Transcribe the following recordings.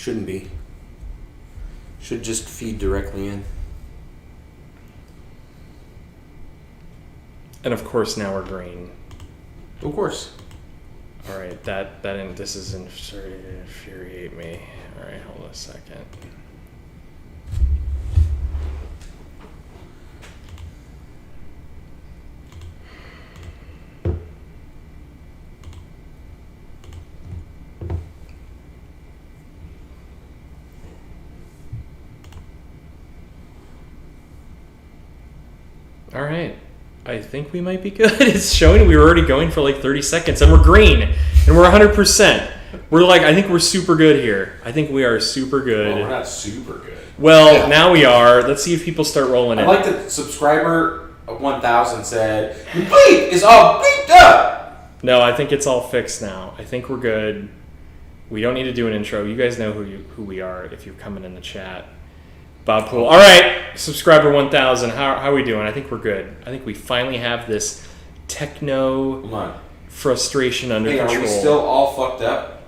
Shouldn't be. Should just feed directly in. And of course now we're green. Of course. All right, this is infuriate me. All right, hold on a second. All right. I think we might be good. It's showing we were already going for like 30 seconds and we're green and we're 100%. We're like, I think we're super good here. I think we are super good. Well, we're not super good. Well, now we are. Let's see if people start rolling in. I like that subscriber 1000 said, "Your bleep is all bleeped up." No, I think it's all fixed now. I think we're good. We don't need to do an intro. You guys know who we are if you're coming in the chat. Bob Poole. All right, subscriber 1000. How are we doing? I think we're good. I think we finally have this techno frustration under control. Are we still all fucked up?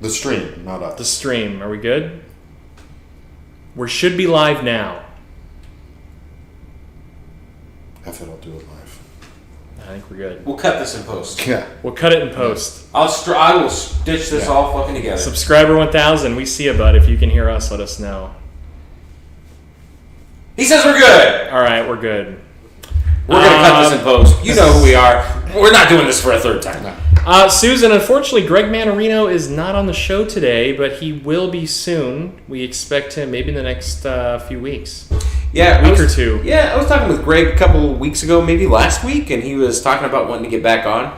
The stream, not us. The stream. Are we good? We should be live now. F it, I'll do it live. I think we're good. We'll cut this in post. Yeah. We'll cut it in post. I will stitch this all fucking together. Subscriber 1000. We see you, bud. If you can hear us, let us know. He says we're good. All right, we're good. We're going to cut this in post. You know who we are. We're not doing this for a third time. No. Susan, unfortunately, Greg Mannarino is not on the show today, but he will be soon. We expect him maybe in the next few weeks. Yeah, week or two. Yeah, I was talking with Greg a couple of weeks ago, maybe last week, and he was talking about wanting to get back on.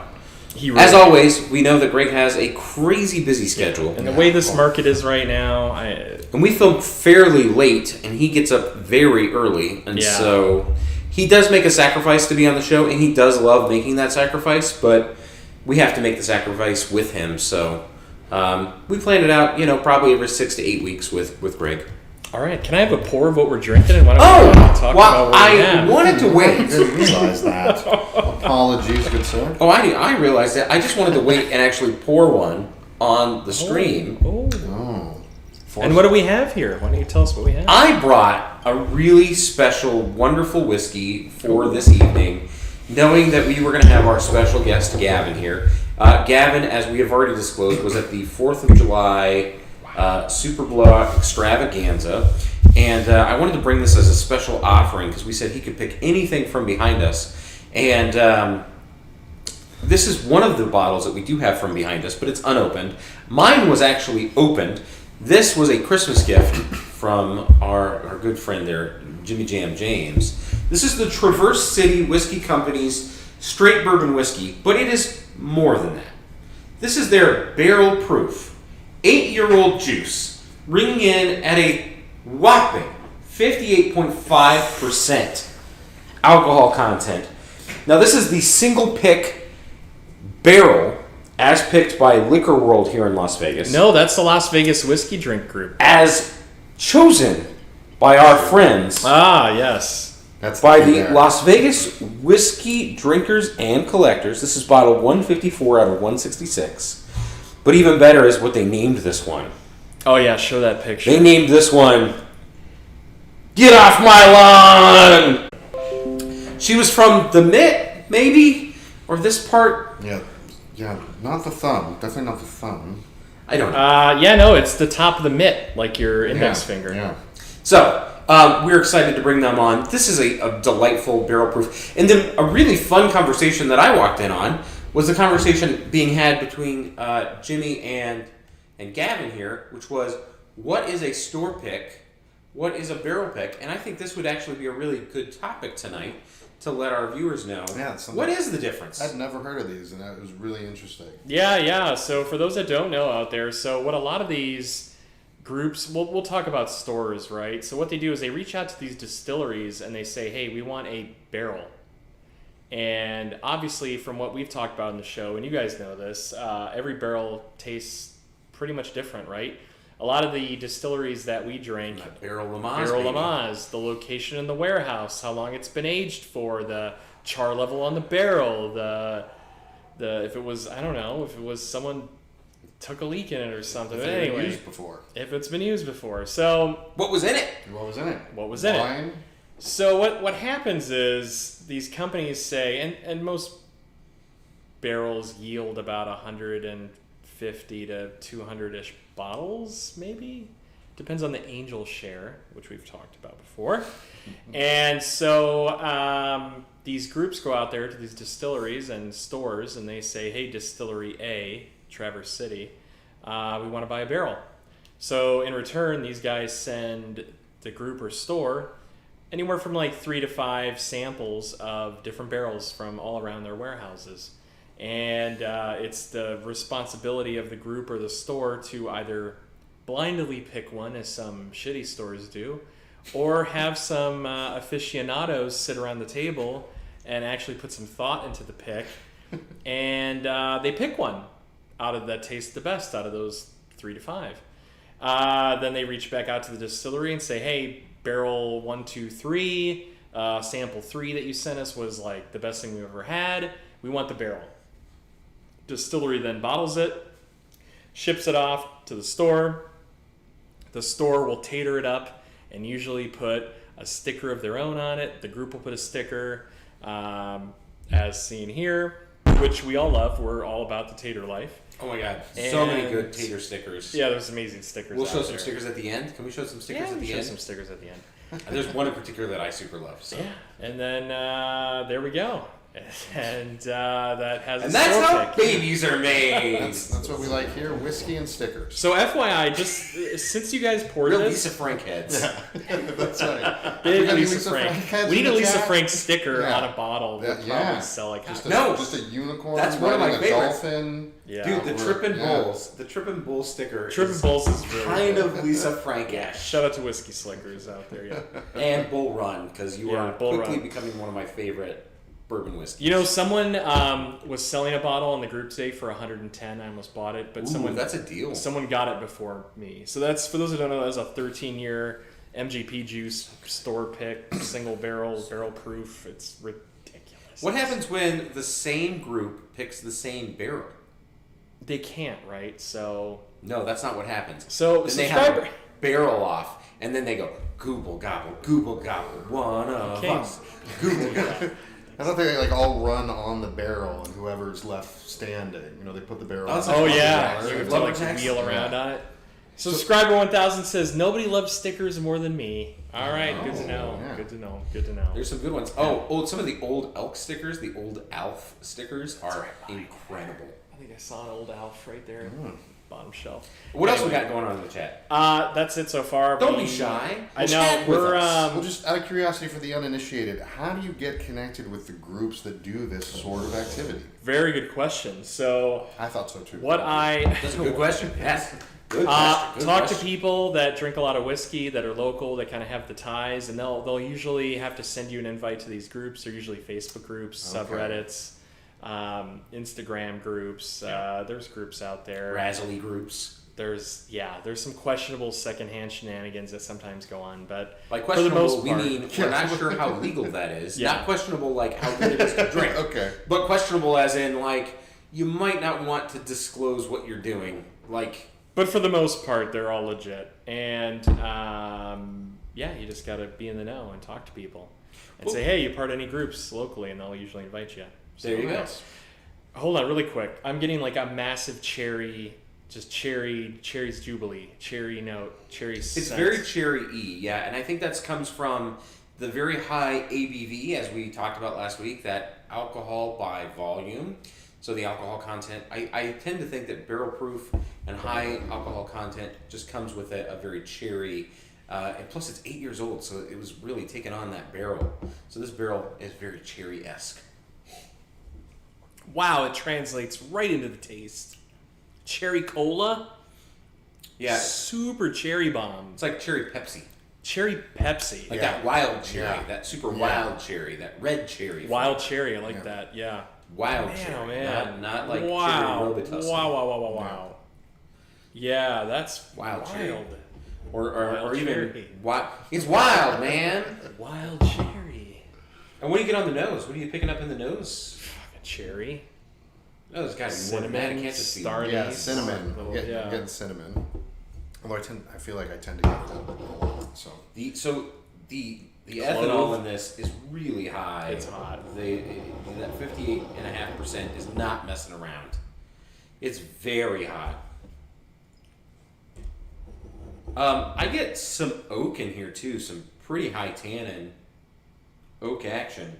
As always, we know that Greg has a crazy busy schedule. And the way this market is right now... And we film fairly late, and he gets up very early, and so he does make a sacrifice to be on the show, and he does love making that sacrifice, but we have to make the sacrifice with him, so we planned it out, probably every 6 to 8 weeks with Greg. All right, can I have a pour of what we're drinking? And why don't we talk about what we have? I wanted to wait. I didn't realize that. Apologies, good sir. Oh, I realized that. I just wanted to wait and actually pour one on the stream. Oh. And what do we have here? Why don't you tell us what we have? I brought a really special, wonderful whiskey for this evening, knowing that we were going to have our special guest, Gavin, here. Gavin, as we have already disclosed, was at the 4th of July Super Block Extravaganza, and I wanted to bring this as a special offering because we said he could pick anything from behind us, and this is one of the bottles that we do have from behind us, but it's unopened. Mine was actually opened. This was a Christmas gift from our good friend there, Jimmy Jam James. This is the Traverse City Whiskey Company's straight bourbon whiskey, but it is more than that. This is their barrel proof 8-year-old juice, ringing in at a whopping 58.5% alcohol content. Now, this is the single pick barrel, as picked by Liquor World here in Las Vegas. No, that's the Las Vegas Whiskey Drink Group. As chosen by our friends. Ah, yes. That's by the Las Vegas Whiskey Drinkers and Collectors. This is bottle 154 out of 166. But even better is what they named this one. Oh, yeah, show that picture. They named this one, Get Off My Lawn! She was from the mitt, maybe? Or this part? Yeah, not the thumb. Definitely not the thumb. I don't know. No, it's the top of the mitt, like your index finger. Yeah. So, we're excited to bring them on. This is a delightful barrel proof. And then a really fun conversation that I walked in on was the conversation being had between Jimmy and Gavin here, which was, what is a store pick? What is a barrel pick? And I think this would actually be a really good topic tonight to let our viewers know. Yeah, what is the difference? I'd never heard of these, and it was really interesting. Yeah. So for those that don't know out there, so what a lot of these groups, we'll talk about stores, right? So what they do is they reach out to these distilleries and they say, hey, we want a barrel. And obviously, from what we've talked about in the show, and you guys know this, every barrel tastes pretty much different, right? A lot of the distilleries that we drink, Barrel Lamaze, the location in the warehouse, how long it's been aged for, the char level on the barrel, the if it was, I don't know, if it was someone took a leak in it or something. If But they've been anyway, used before. if it's been used before. So What was in it? What was in it? what was in it? Wine? So what happens is these companies say, and most barrels yield about 150 to 200-ish bottles, maybe. Depends on the angel share, which we've talked about before. And so these groups go out there to these distilleries and stores, and they say, hey, Distillery A, Traverse City, we want to buy a barrel. So in return, these guys send the group or store anywhere from like 3 to 5 samples of different barrels from all around their warehouses. And it's the responsibility of the group or the store to either blindly pick one, as some shitty stores do, or have some aficionados sit around the table and actually put some thought into the pick. And they pick one out of that tastes the best out of those 3 to 5. Then they reach back out to the distillery and say, hey, barrel 1, 2, 3, sample 3 that you sent us was like the best thing we've ever had. We want the barrel. Distillery then bottles it, ships it off to the store. The store will tater it up and usually put a sticker of their own on it. The group will put a sticker, as seen here, which we all love. We're all about the tater life. Oh my god, so many good tater stickers. Yeah, there's amazing stickers. We'll show out some there. stickers at the end. Can we show some stickers Yeah, at we the show end? some stickers at the end. There's one in particular that I super love. So. Yeah, and then there we go. And that has. And a that's store how pick. babies are made. That's what we like here, whiskey and stickers. So FYI, just since you guys poured Real this, Lisa Frank heads. That's right. big We got any Lisa Frank. heads We in need a the Lisa chat? Frank sticker Yeah. on a bottle. We'll Yeah. probably sell like Just half. a, just a unicorn. That's one of my riding a favorites. dolphin. Yeah. Dude, the Trippin' Yeah. Bulls. The Trippin' Bull sticker Trippin' is Bulls is really kind good. of Lisa Frank-ish. Shout out to Whiskey Slickers out there, yeah. And Bull Run, because you Yeah, are Bull quickly Run. becoming one of my favorite bourbon whiskeys. You know, someone was selling a bottle on the group today for 110. I almost bought it, but Ooh, that's a deal. someone got it before me. So that's, for those who don't know, that's a 13-year MGP juice store pick, single barrel proof. It's ridiculous. What happens when the same group picks the same barrel? They can't, right? So No, that's not what happens. So then they have subscriber. a barrel off, and then they go, gooble gobble, one of King. us. Gooble gobble. I thought they like all run on the barrel, and whoever's left standing, you know, they put the barrel. Oh, on that's the Oh like yeah, bar. you have to Rubber like text? wheel around Yeah. on it. Subscriber 1000 says nobody loves stickers more than me. All right, good to know. yeah. Good to know. Good to know. There's some good ones. Oh, some of the old elk stickers, the old Alf stickers are incredible. I think I saw an old Alf right there, bottom shelf. What else we got going on in the chat? That's it so far. Don't be shy. I Chat know with we're us. Well, just out of curiosity for the uninitiated, how do you get connected with the groups that do this sort of activity? very good question. So I thought so too. That's a good question. Yes. Good question. Good talk question. to people that drink a lot of whiskey that are local that kind of have the ties, and they'll usually have to send you an invite to these groups. They're usually Facebook groups, Okay. subreddits, Instagram groups. There's groups out there. Razzly groups. There's some questionable secondhand shenanigans that sometimes go on, but Like for the questionable, most we part, mean we're not sure how legal that is. Yeah. Not questionable like how good it is to drink. Okay. But questionable as in like you might not want to disclose what you're doing. Like but for the most part, they're all legit. And you just got to be in the know and talk to people and say, hey, you part of any groups locally, and they'll usually invite you. So, there you go. Nice. Hold on, really quick. I'm getting like a massive cherry's jubilee, cherry note, cherry. It's very cherry-y, yeah, and I think that comes from the very high ABV, as we talked about last week, that alcohol by volume. So the alcohol content, I tend to think that barrel proof and high alcohol content just comes with a very cherry, and plus it's 8 years old, so it was really taking on that barrel. So this barrel is very cherry-esque. Wow, it translates right into the taste. Cherry cola, Yeah, super cherry bomb. it's like cherry Pepsi. Cherry Pepsi, Like Yeah. that wild cherry, Yeah. that super Yeah. wild cherry, that red cherry. wild cherry. I like Yeah. that. Yeah. Wild Man, cherry. oh man. Not like wow. cherry Robitussin. Wow. Yeah, that's Wild cherry. wild. Or Wild even cherry. it's wild, man. Wild cherry. And what do you get on the nose? What are you picking up in the nose? Fucking cherry. No, there's got to be more than that. It can't just be. star Yeah, anise, cinnamon. little- I'm getting cinnamon. Although I feel like I tend to get that a lot. So The Clove. ethanol in this is really high. It's hot. That 58.5% is not messing around. It's very hot. I get some oak in here too, some pretty high tannin oak action.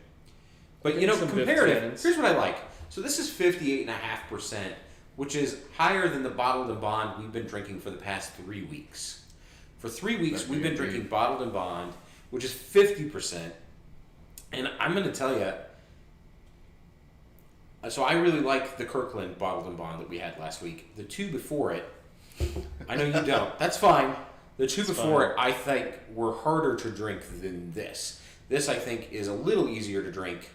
But you know, Some good comparative. tannins. Here's what I like. So this is 58.5%, which is higher than the bottled and bond we've been drinking for the past 3 weeks. For 3 weeks, That'd we've be been a drinking big- bottled and bond, which is 50%. And I'm going to tell you, so I really like the Kirkland bottled and bond that we had last week. The two before it, I know you don't. That's fine. The two before it, I think, were harder to drink than this. This, I think, is a little easier to drink.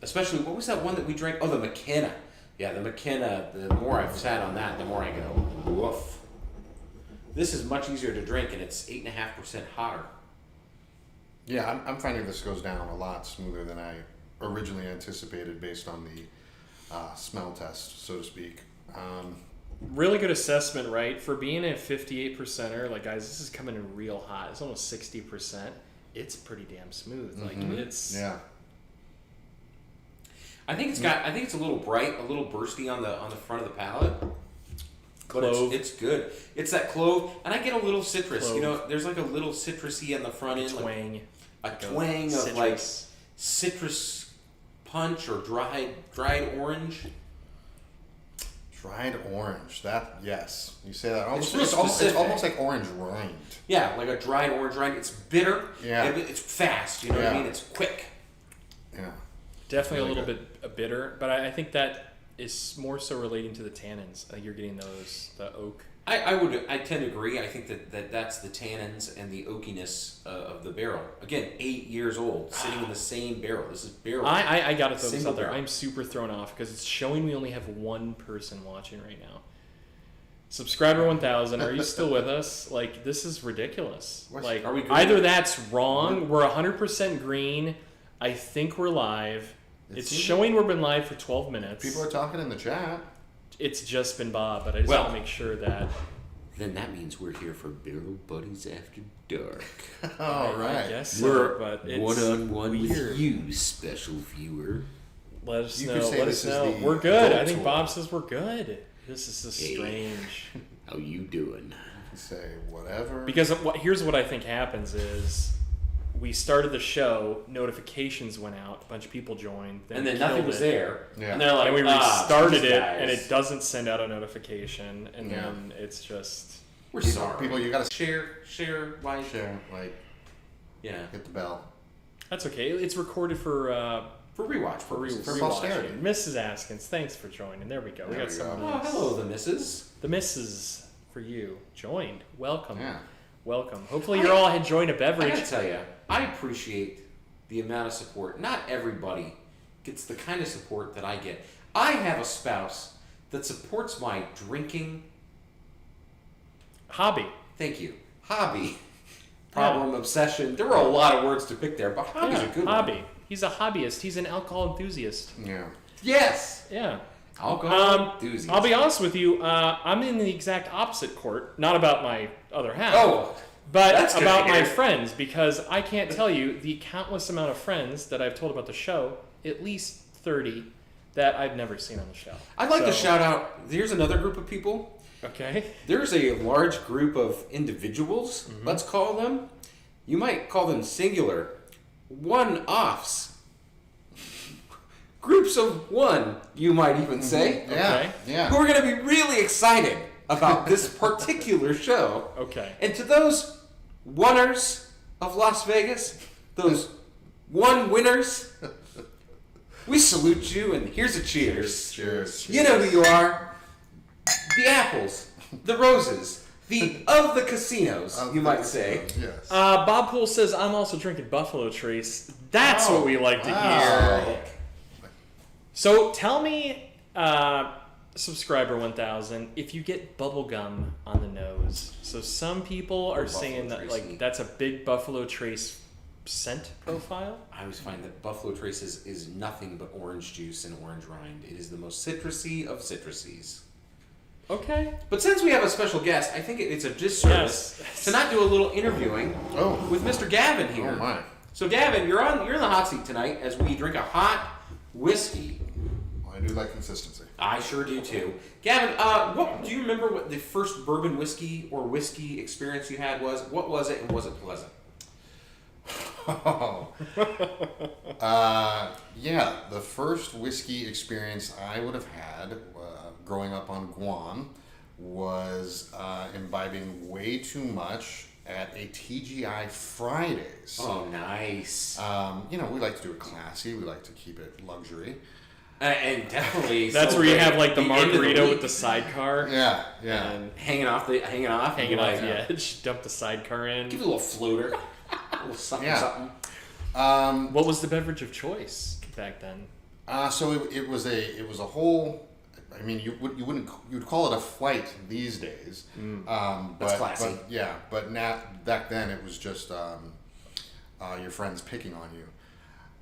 Especially, what was that one that we drank? Oh, the McKenna. Yeah, the McKenna, the more I've sat on that, the more I go, woof. This is much easier to drink, and it's 8.5% hotter. Yeah, I'm finding this goes down a lot smoother than I originally anticipated based on the smell test, so to speak. Really good assessment, right? For being a 58%er, like, guys, this is coming in real hot. It's almost 60%. It's pretty damn smooth. Like, it's... Yeah. I think it's a little bright, a little bursty on the front of the palate. But Clove. it's good. It's that clove, and I get a little citrus. Clove. You know, there's like a little citrusy on the front end, twang. like a twang of citrus. like citrus punch or dried orange. Dried orange. That, yes. You say that. It's Almost, real it's specific. almost like orange rind. Yeah, like a dried orange rind. It's bitter. Yeah. It's fast. You know what I Yeah. mean? It's quick. Yeah. Definitely Really a little good. bit bitter, but I think that is more so relating to the tannins. You're getting the oak. I tend to agree. I think that's the tannins and the oakiness of the barrel. Again, 8 years old, sitting in the same barrel. This is barrel. I gotta throw this Single out there. barrel. I'm super thrown off because it's showing we only have one person watching right now. Subscriber 1000, are you still with us? Like, this is ridiculous. What's- Like, are we good? either that's wrong, we're 100% green, I think we're live. It's seems- showing we've been live for 12 minutes. People are talking in the chat. It's just been Bob, but I just Well- want to make sure that... Then that means we're here for Barrel Buddies After Dark. All I right. guess so, We're but it's one-on-one weird. with you, special viewer. Let us You know. could say Let this us is know. the We're good. I adult think tour. Bob says we're good. This is just Hey. strange. How you doing? Say whatever. Because here's what I think happens is we started the show, notifications went out, a bunch of people joined, And then we nothing killed was it, there. Yeah. And they're like, and we "Ah, restarted these it, guys." and it doesn't send out a notification, and Yeah. then it's just... We're People- sorry. people, you gotta share, like, share, like, yeah, hit the bell. That's okay. It's recorded for rewatch for purposes. For rewatching. posterity. Mrs. Askins, thanks for joining. There we go. We There got we someone go. Oh, else. hello, the missus. The Mrs. for you joined. Welcome. Yeah. Welcome. Hopefully you're all enjoying a I beverage. gotta tell you, I appreciate the amount of support. Not everybody gets the kind of support that I get. I have a spouse that supports my drinking. Hobby. Thank you. Hobby. Problem, obsession. There were a lot of words to pick there, but hobby's a good hobby. one. He's a hobbyist. He's an alcohol enthusiast. Yeah. Yes. Yeah. Alcohol enthusiast. I'll be honest with you. I'm in the exact opposite court. Not about my other half. Oh, But that's good about to my hear. friends, because I can't tell you the countless amount of friends that I've told about the show, at least 30, that I've never seen on the show. I'd like to So- shout out. Here's another group of people. Okay. There's a large group of individuals, Mm-hmm. let's call them. You might call them singular. One-offs. Groups of one, you might even say. Yeah. Okay. Yeah. Who are going to be really excited about this particular show. Okay. And to those oneers of Las Vegas, those one winners, we salute you and here's a cheers. Cheers. You know who you are. The apples, the roses, of the casinos, you might say. Yes. Bob Poole says, I'm also drinking Buffalo Trace. That's Oh, what we like to wow. hear. So tell me, subscriber 1000, if you get bubble gum on the nose. So some people are saying that Trace. like that's a big Buffalo Trace scent profile. I always find that Buffalo Trace is nothing but orange juice and orange rind. It is the most citrusy of citrusies. Okay. But since we have a special guest, I think it's a disservice to not do a little interviewing with Mr. Gavin here. Oh my! So Gavin, you're in the hot seat tonight as we drink a hot whiskey. Well, I do like consistency. I sure do too. Gavin, what do you remember? What the first bourbon whiskey or whiskey experience you had was? What was it, and was it pleasant? Yeah, the first whiskey experience I would have had growing up on Guam was imbibing way too much at a TGI Fridays. Oh, nice. We like to do it classy. We like to keep it luxury. And definitely That's where you have like the end of Margarita week. with the sidecar. Yeah. And hanging off the edge. Dump the sidecar in. Give it a little floater, a little something, something. What was the beverage of choice back then? So it was a whole. I mean, you'd call it a flight these days. That's classy. But back then it was just your friends picking on you.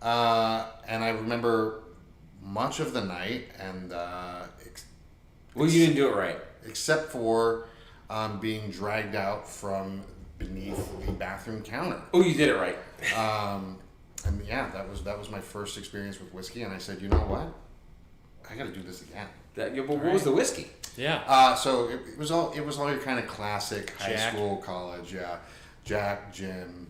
And I remember much of the night, and You didn't do it right. except for being dragged out from beneath the bathroom counter. Oh, you did it right. And yeah, that was my first experience with whiskey, and I said, you know what, I got to do this again. But what was the whiskey? Yeah. So it was all your kind of classic high Jack. school, college, Jack, Jim,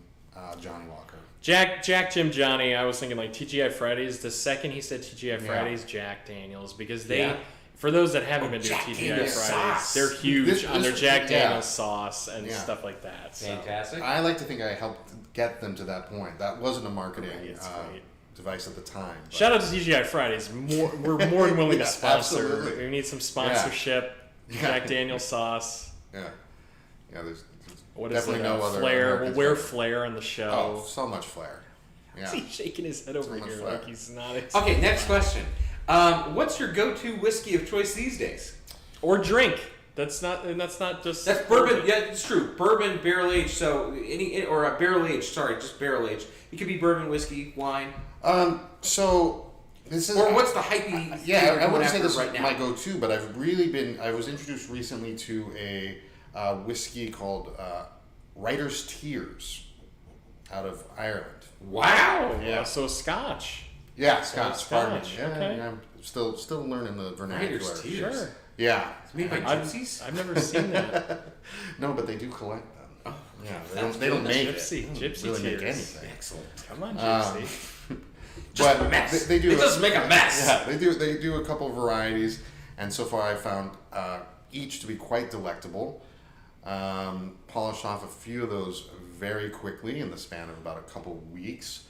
Johnny Walker. Jack, Jim, Johnny. I was thinking like TGI Fridays. The second he said TGI Fridays, Jack Daniels, because they, for those that haven't been to Jack TGI Daniels Fridays, sauce. they're huge on their Jack yeah. Daniels sauce and stuff like that. So. Fantastic. I like to think I helped get them to that point. That wasn't a marketing It's great. device at the time. But. Shout out to TGI Fridays. We're more than willing to sponsor. Absolutely. We need some sponsorship. Jack Daniels sauce. Yeah. There's What is definitely it? no other Flair. American We'll wear flavor. Flair on the show. Oh, so much flair. Yeah. He's shaking his head over much here Flair. like he's not. Okay, next question. What's your go-to whiskey of choice these days? Or drink. That's not just. That's bourbon. Yeah, it's true. Bourbon, barrel aged. So or a barrel aged. Sorry, just barrel aged. It could be bourbon, whiskey, wine. So this is. Or what's the hypey? Yeah, I wouldn't say after this right is now? my go-to, but I was introduced recently to a whiskey called Writer's Tears out of Ireland. Wow. Yeah. So Scotch. Yeah, Scotch. Pardon me. Scotch, Yeah, okay. yeah. Still learning the vernacular. Writer's Tears. Sure. Yeah. It's made by gypsies. I've never seen that. No, but they do collect them. Oh, Yeah, sounds they don't good. make Gypsy it. tears. Really make anything. Excellent. Come on, Gypsy. Just But a mess. They do. It does make a mess. Yeah, they do a couple varieties, and so far I found each to be quite delectable. Polished off a few of those very quickly in the span of about a couple weeks.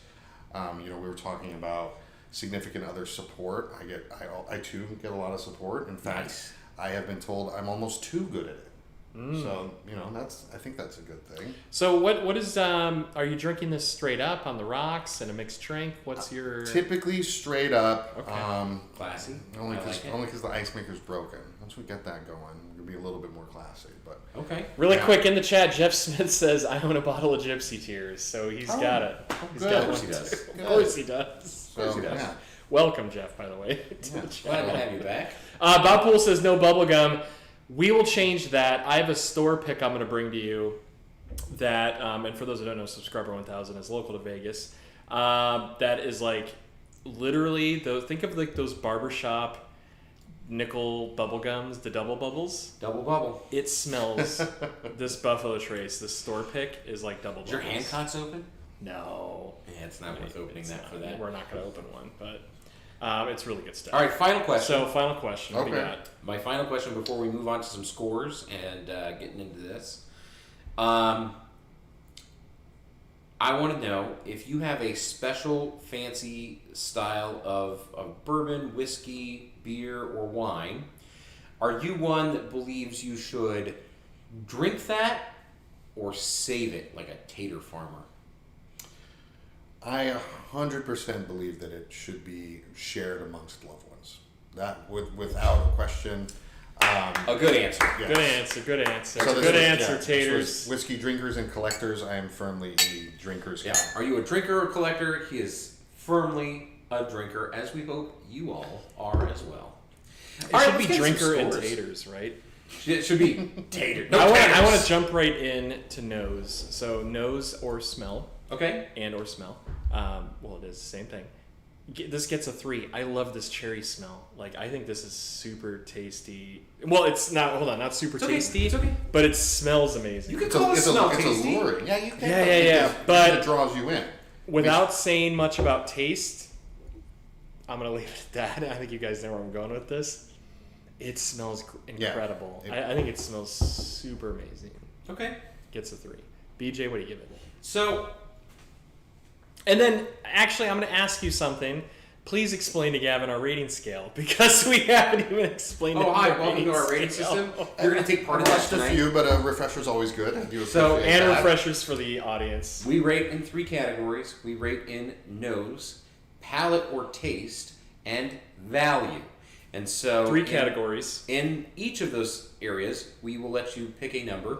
We were talking about significant other support. I too get a lot of support. In fact, Nice. I have been told I'm almost too good at it. So I think that's a good thing. So what is are you drinking this straight up on the rocks in a mixed drink? What's your Typically straight up. Okay. Classy. Only I like it. because the ice maker's broken. Once we get that going, we'll be a little bit more classy. But Okay. really Yeah. quick in the chat? Jeff Smith says I own a bottle of Gypsy Tears, so he's got it. He's good. got Of one course he does. too. Of course he does. so he does. yeah, Welcome, Jeff. By the way, to Yeah. the chat. Glad to have you back. Bob Poole says no bubble gum. We will change that. I have a store pick I'm going to bring to you that, and for those who don't know, Subscriber 1000 is local to Vegas. That is like literally, think of like those barbershop nickel bubble gums, the double bubbles. Double bubble. It smells, this Buffalo Trace, this store pick is like double Is bubbles. your hand cots open? No. Yeah, it's not worth opening It's that not. for that. We're not going to open one, but it's really good stuff. All right, final question. So, final question. What do you Okay. got? My final question before we move on to some scores and getting into this. I want to know if you have a special fancy style of bourbon, whiskey, beer, or wine. Are you one that believes you should drink that or save it like a tater farmer? I 100% believe that it should be shared amongst loved ones. That without a question. A good answer. Yes. Good answer. Good answer. So this Good was- answer, this taters. was whiskey drinkers and collectors. I am firmly in the drinkers. Yeah. camp. Are you a drinker or collector? He is firmly a drinker, as we hope you all are as well. It All right, should let's be get some drinker and scores. taters, right? It should be tater. No, I want taters. to jump right in to nose. So nose or smell, Okay. and or smell. Well, it is the same thing. This gets a 3. I love this cherry smell. Like, I think this is super tasty. Well, it's not. Hold on, not super It's okay. tasty. It's okay. But it smells amazing. You can It's, call it smell it's tasty. alluring. Yeah, you can. Yeah. But it draws you in. without saying much about taste, I'm gonna leave it at that. I think you guys know where I'm going with this. It smells incredible. Yeah. I think it smells super amazing. Okay. Gets a 3. BJ, what do you give it? So, And then, actually, I'm going to ask you something. Please explain to Gavin our rating scale, because we haven't even explained it. hi, welcome to our rating system. You're going to take part of I've that watched a tonight. few, but a refresher's always good. I do So, appreciate And that. refreshers for the audience. We rate in 3 categories. We rate in nose, palate or taste, and value. And so 3 categories. In each of those areas, we will let you pick a number,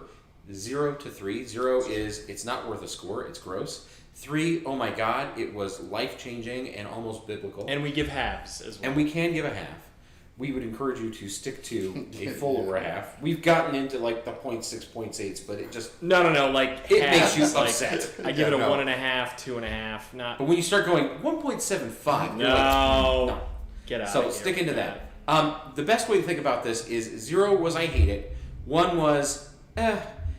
0 to 3. 0 is it's not worth a score, it's gross. 3, oh my God, it was life-changing and almost biblical. And we give halves as well. And we can give a half. We would encourage you to stick to a full or a half. We've gotten into like the 0.6, 0.8s, but it just... No, like It halves, makes you like, upset. I give it a Yeah, no. 1.5, 2.5. Not. But when you start going 1.75, you're like, No. no. Get out. So of here stick with into that. The best way to think about this is 0 was I hate it. 1 was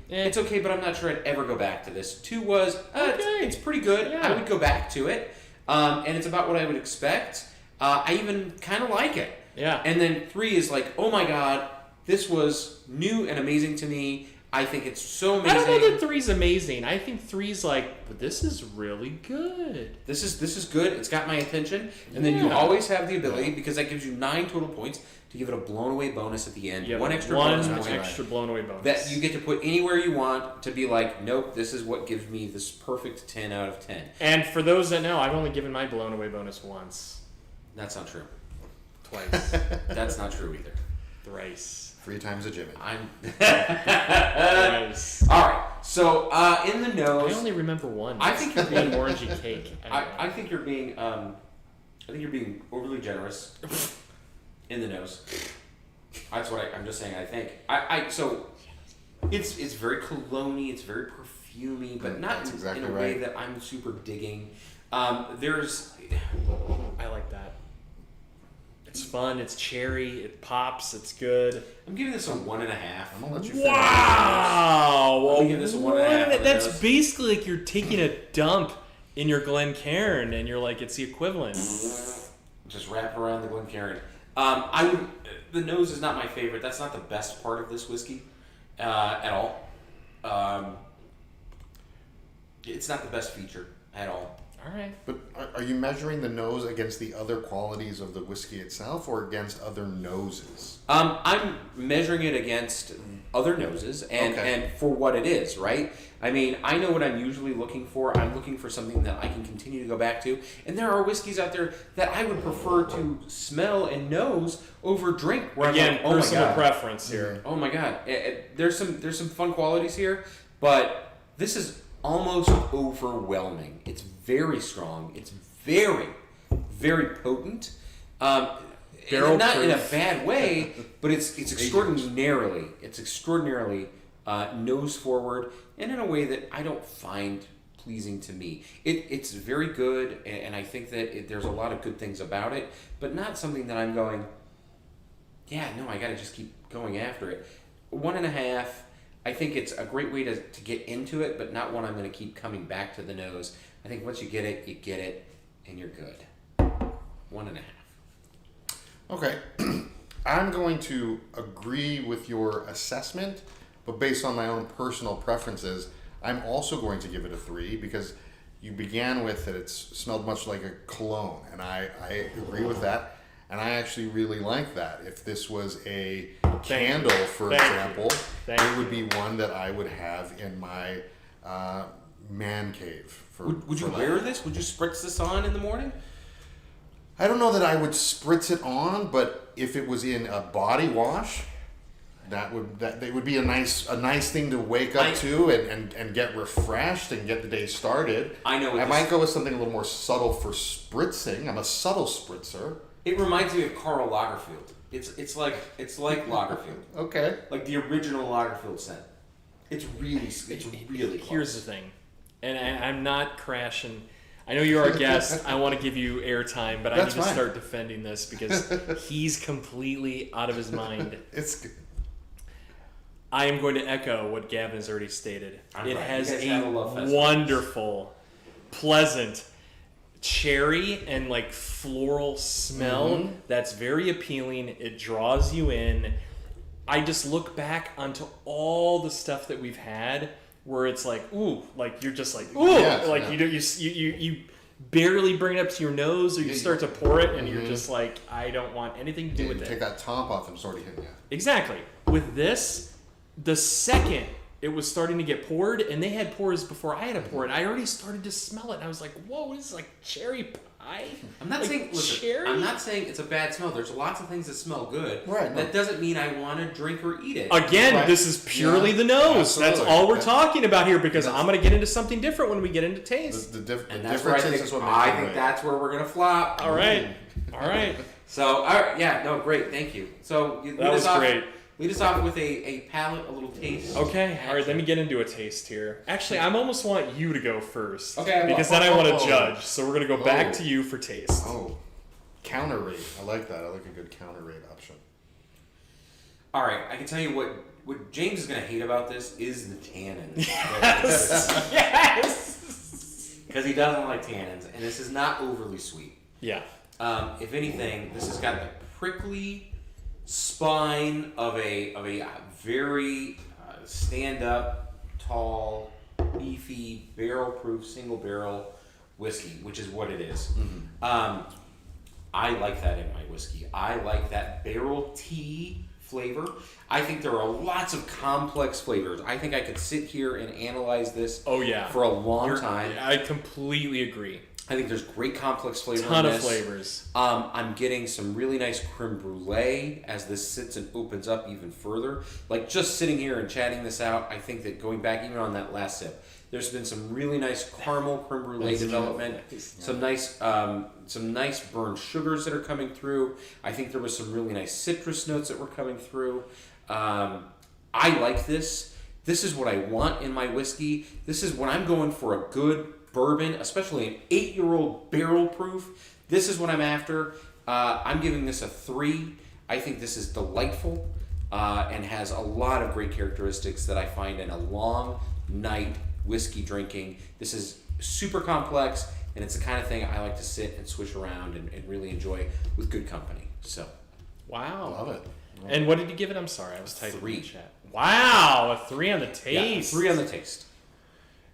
it's okay, but I'm not sure I'd ever go back to this. 2 was it's pretty good. Yeah. I would go back to it, and it's about what I would expect. I even kind of like it. Yeah. And then 3 is like, oh my God, this was new and amazing to me. I think it's so amazing. I don't know that 3's amazing. I think 3's like, but this is really good. This is good. It's got my attention. And then you Yeah. always have the ability, because that gives you 9 total points, to give it a blown away bonus at the end. You have One extra one bonus point extra blown away bonus. that you get to put anywhere you want to be like, nope, this is what gives me this perfect 10 out of 10. And for those that know, I've only given my blown away bonus once, That's not true. twice, That's not true either. thrice. 3 times a Jimmy. I'm. Twice. All right. So in the I nose, only remember one. I think you're being being orangey cake. I think you're being overly generous in the nose. That's what I'm just saying. I think so. It's very cologne-y, it's very perfumey, but not That's exactly in a way right. that I'm super digging. I like that. It's fun. It's cherry. It pops. It's good. I'm giving this a 1.5. I'm gonna let you finish. Wow! I'll give this a 1.5 on the That's nose. basically like you're taking a dump in your Glencairn, and you're like, it's the equivalent. Just wrap around the Glencairn. The nose is not my favorite. That's not the best part of this whiskey at all. It's not the best feature at all. All right. But are you measuring the nose against the other qualities of the whiskey itself, or against other noses? I'm measuring it against other noses and for what it is, right? I mean, I know what I'm usually looking for. I'm looking for something that I can continue to go back to. And there are whiskeys out there that I would prefer to smell and nose over drink. Where Again, I'm like, oh my personal God. preference here. Oh my God. There's some fun qualities here, but this is almost overwhelming. It's very strong. It's very, very potent. Barrel not in a proof. bad way, but it's extraordinarily nose forward, and in a way that I don't find pleasing to me. It's very good, and I think that there's a lot of good things about it, but not something that I'm going, yeah, no, I got to just keep going after it. 1.5. I think it's a great way to get into it, but not one I'm going to keep coming back to the nose. I think once you get it, and you're good. 1.5. Okay. I'm going to agree with your assessment, but based on my own personal preferences, I'm also going to give it a 3, because you began with that it smelled much like a cologne, and I agree with that, and I actually really like that. If this was a candle, for example, it would be one that I would have in my man cave. Would you wear this? Would you spritz this on in the morning? I don't know that I would spritz it on, but if it was in a body wash, that they would be a nice thing to wake up to and get refreshed and get the day started. I know. I might go with something a little more subtle for spritzing. I'm a subtle spritzer. It reminds me of Karl Lagerfeld. It's like Lagerfeld. Okay. Like the original Lagerfeld scent. It's really close. Here's the thing, and I'm not crashing. I know you're our guest. I want to give you airtime, but I need to start defending this because he's completely out of his mind. It's good. I am going to echo what Gavin has already stated. It has a love wonderful, pleasant cherry and like floral smell that's very appealing. It draws you in. I just look back onto all the stuff that we've had where it's like, ooh, like you're just like, ooh, you barely bring it up to your nose, or you start to pour it, and you're just like, I don't want anything to do with it. Take that top off and it's already hitting you. Exactly. With this, the second it was starting to get poured, and they had pours before I had a pour, and I already started to smell it. And I was like, whoa, this is like cherry pie. I'm not saying it's a bad smell. There's lots of things that smell good. Right. That doesn't mean I want to drink or eat it. Again, this is purely the nose. Absolutely. That's all we're talking about here, because I'm going to get into something different when we get into taste. The that's where I think that's where we're going to flop. All right. So, great, thank you. So, that was great. Lead us off with a palate, a little taste. Okay, all right, let me get into a taste here. Actually, I almost want you to go first. Okay. Because then I want to judge. So we're going to go back to you for taste. Oh, counter rate. I like that. I like a good counter rate option. All right, I can tell you what James is going to hate about this is the tannins. Yes! Because he doesn't like tannins, and this is not overly sweet. Yeah. If anything, this has got the prickly spine of a very stand-up, tall, beefy, barrel-proof, single-barrel whiskey, which is what it is. I like that in my whiskey. I like that barrel tea flavor. I think there are lots of complex flavors. I think I could sit here and analyze this for a long time. I completely agree. I think there's great complex flavor Ton in this. of flavors. I'm getting some really nice creme brulee as this sits and opens up even further. Like just sitting here and chatting this out, I think that going back even on that last sip, there's been some really nice caramel creme brulee development. Some nice burned sugars that are coming through. I think there was some really nice citrus notes that were coming through. I like this. This is what I want in my whiskey. This is when I'm going for a good bourbon, especially an 8-year-old barrel proof. This is what I'm after. I'm giving this a 3. I think this is delightful and has a lot of great characteristics that I find in a long night whiskey drinking. This is super complex, and it's the kind of thing I like to sit and swish around and really enjoy with good company. So, wow, love it. And what did you give it? I'm sorry, I was typing 3. in the chat. Wow, a 3 on the taste. Yeah, 3 on the taste.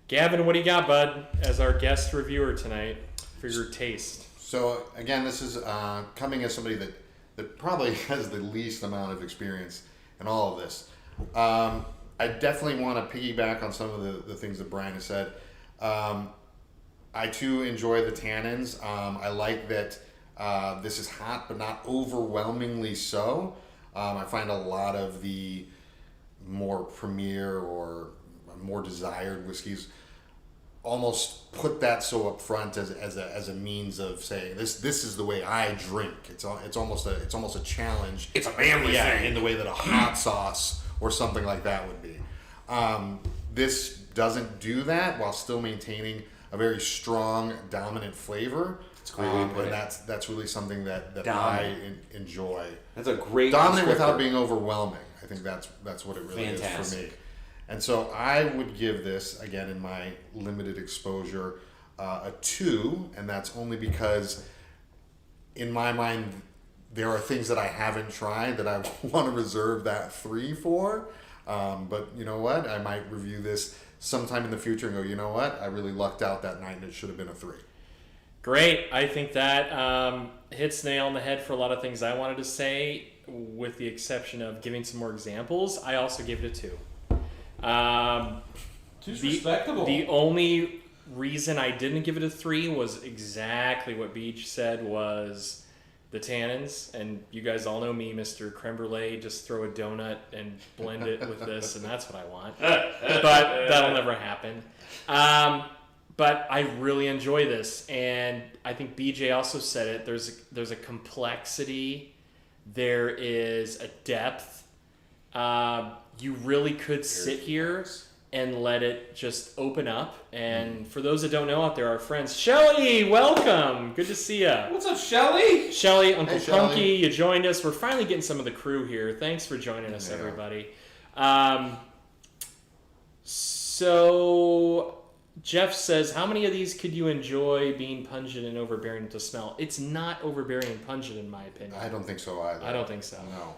Gavin, what do you got, bud, as our guest reviewer tonight for your taste? So again, this is coming as somebody that probably has the least amount of experience in all of this. I definitely want to piggyback on some of the things that Brian has said. I too enjoy the tannins. I like that this is hot, but not overwhelmingly so. I find a lot of the more premier or more desired whiskeys almost put that so up front as a means of saying this is the way I drink. It's almost a challenge. It's a manly thing in the way that a hot sauce or something like that would be. This doesn't do that while still maintaining a very strong dominant flavor. That's a great way to put and it. that's really something that I enjoy. That's a great dominant descriptor. without being overwhelming. I think that's what it really is for me. And so I would give this, again, in my limited exposure, a 2, and that's only because, in my mind, there are things that I haven't tried that I want to reserve that 3 for. But you know what? I might review this sometime in the future and go, you know what? I really lucked out that night and it should have been a 3. Great. I think that hits the nail on the head for a lot of things I wanted to say, with the exception of giving some more examples. I also gave it a 2. Respectable. The only reason I didn't give it a 3 was exactly what Beach said, was the tannins, and you guys all know me, Mr. Creme Brulee, just throw a donut and blend it with this, and that's what I want. But that'll never happen. But I really enjoy this, and I think BJ also said it. There's a complexity, there is a depth. You really could sit here and let it just open up. And for those that don't know out there, our friends, Shelly, welcome. Good to see ya. What's up, Shelly? Shelly, Uncle Hey, Punky, Shelly. you joined us. We're finally getting some of the crew here. Thanks for joining us, everybody. So Jeff says, how many of these could you enjoy being pungent and overbearing to smell? It's not overbearing and pungent, in my opinion. I don't think so either. I don't think so. No.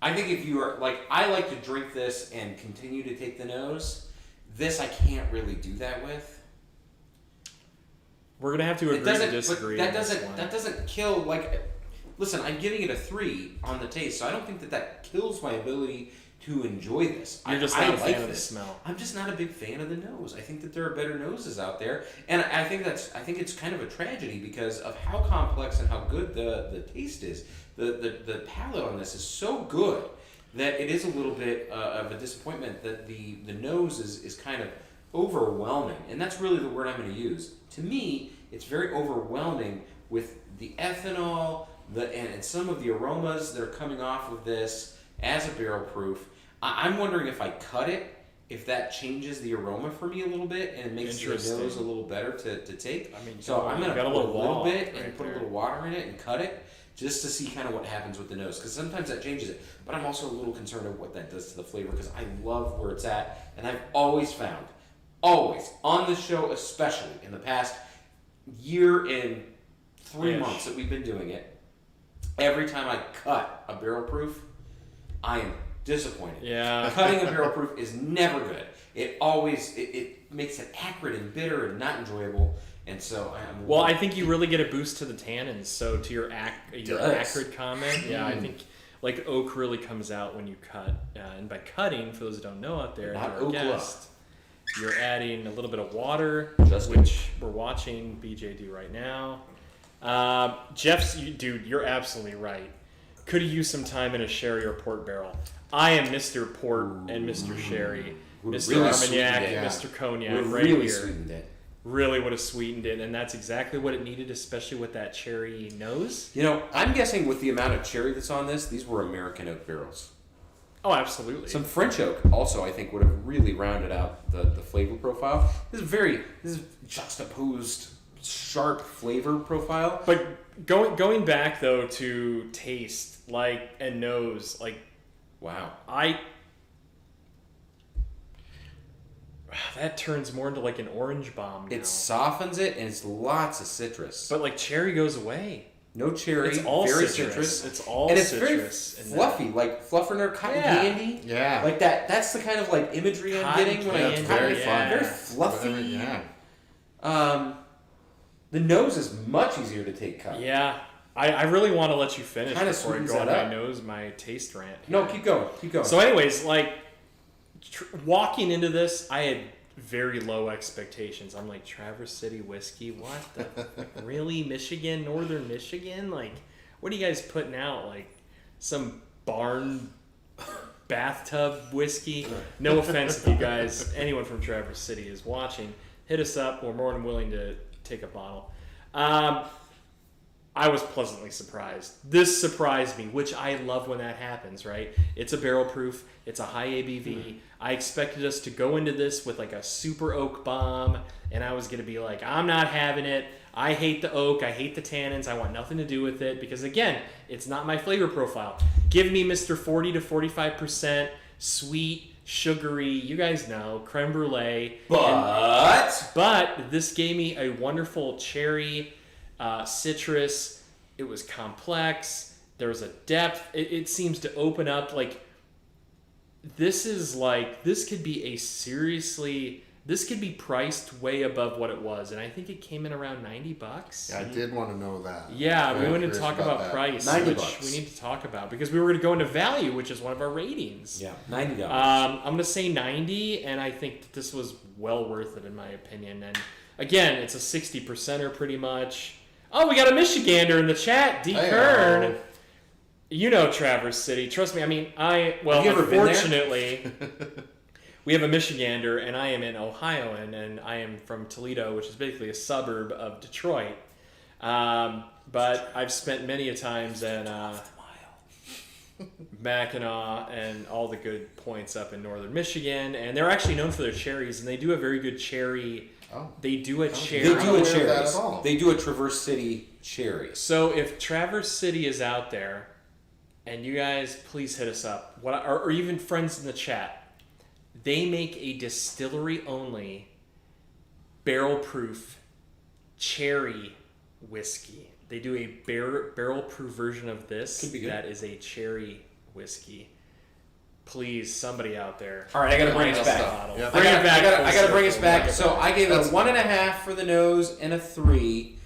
I think if you are like, I like to drink this and continue to take the nose. This I can't really do that with. We're gonna have to agree to disagree. But on this one. that doesn't kill. Like, listen, I'm giving it a 3 on the taste, so I don't think that kills my ability to enjoy this. You're just I not a fan like of the this. smell. I'm just not a big fan of the nose. I think that there are better noses out there, and I think it's kind of a tragedy because of how complex and how good the taste is. The palate on this is so good that it is a little bit of a disappointment that the nose is kind of overwhelming, and that's really the word I'm going to use. To me, it's very overwhelming with the ethanol, and some of the aromas that are coming off of this as a barrel proof. I'm wondering if I cut it, if that changes the aroma for me a little bit and it makes the nose a little better to take. I mean, so I'm going to put a little bit right and put there. a little water in it and cut it just to see kind of what happens with the nose, because sometimes that changes it. But I'm also a little concerned of what that does to the flavor, because I love where it's at, and I've always found, on this show, especially in the past year and 3 months that we've been doing it, every time I cut a barrel proof, I am disappointed. Yeah. Cutting a barrel proof is never good. It always it makes it acrid and bitter and not enjoyable. And so I'm. Well, I think you really get a boost to the tannins. So to your acrid comment, yeah, I think like oak really comes out when you cut. And by cutting, for those who don't know out there, Not you're a oak guest, you're adding a little bit of water, Just which we're watching BJ do right now. Dude, you're absolutely right. Could have used some time in a sherry or port barrel. I am Mr. Port and Mr. Sherry, Mr. Really Armagnac, sweetened it. Mr. Cognac, Would right really here. sweetened it. Really would have sweetened it, and that's exactly what it needed, especially with that cherry nose. You know, I'm guessing with the amount of cherry that's on this, these were American oak barrels. Oh, absolutely. Some French oak also, I think, would have really rounded out the flavor profile. This is juxtaposed, sharp flavor profile. But going back though to taste, like, and nose, like, Wow. that turns more into like an orange bomb now. It softens it, and it's lots of citrus. But like cherry goes away. No cherry. It's all very citrus. It's all and it's citrus. very fluffy, like fluffernutter, cotton candy. Yeah. Like that. That's the kind of like imagery I'm Cotton getting when candy, it's very fun. Very fluffy. Yeah. The nose is much easier to take cut. Yeah. I really want to let you finish Kinda before I sweetens go on that my up. nose, my taste rant. No, keep going. Keep going. So anyways, like, walking into this, I had very low expectations. I'm like, Traverse City whiskey? What the? Really? Michigan? Northern Michigan? Like, what are you guys putting out? Like, some barn bathtub whiskey? No offense if you guys, anyone from Traverse City is watching. Hit us up. We're more than willing to take a bottle. I was pleasantly surprised. This surprised me, which I love when that happens, right? It's a barrel proof. It's a high ABV. I expected us to go into this with like a super oak bomb, and I was going to be like, I'm not having it. I hate the oak. I hate the tannins. I want nothing to do with it because, again, it's not my flavor profile. Give me Mr. 40 to 45% sweet, sugary, you guys know, creme brulee. But this gave me a wonderful cherry, citrus. It was complex. There was a depth. It seems to open up. Like, this could be this could be priced way above what it was, and I think it came in around $90. Yeah, I did want to know that. Yeah, we Very wanted to curious talk about that. price, $90. which we need to talk about because we were going to go into value, which is one of our ratings. Yeah, $90. I'm going to say 90, and I think that this was well worth it in my opinion. And again, it's a 60%er pretty much. Oh, we got a Michigander in the chat. D. Hey-o. Kern. You know Traverse City. Trust me. I mean, Have you ever been there? unfortunately, we have a Michigander, and I am an Ohioan, and I am from Toledo, which is basically a suburb of Detroit. But I've spent many a times in Mackinac and all the good points up in northern Michigan, and they're actually known for their cherries, and they do a very good cherry. Oh. They do a cherry. They do a aware of that cherries. at all. They do a Traverse City cherry. So if Traverse City is out there, and you guys please hit us up, or even friends in the chat, they make a distillery only barrel proof cherry whiskey. They do a barrel proof version of this Could be good. that is a cherry whiskey. Please, somebody out there. All right, I got to bring us back. Bottle. Yeah. Bring it back. I got to bring us full back. circle. So I gave it a That's- 1.5 for the nose and a 3.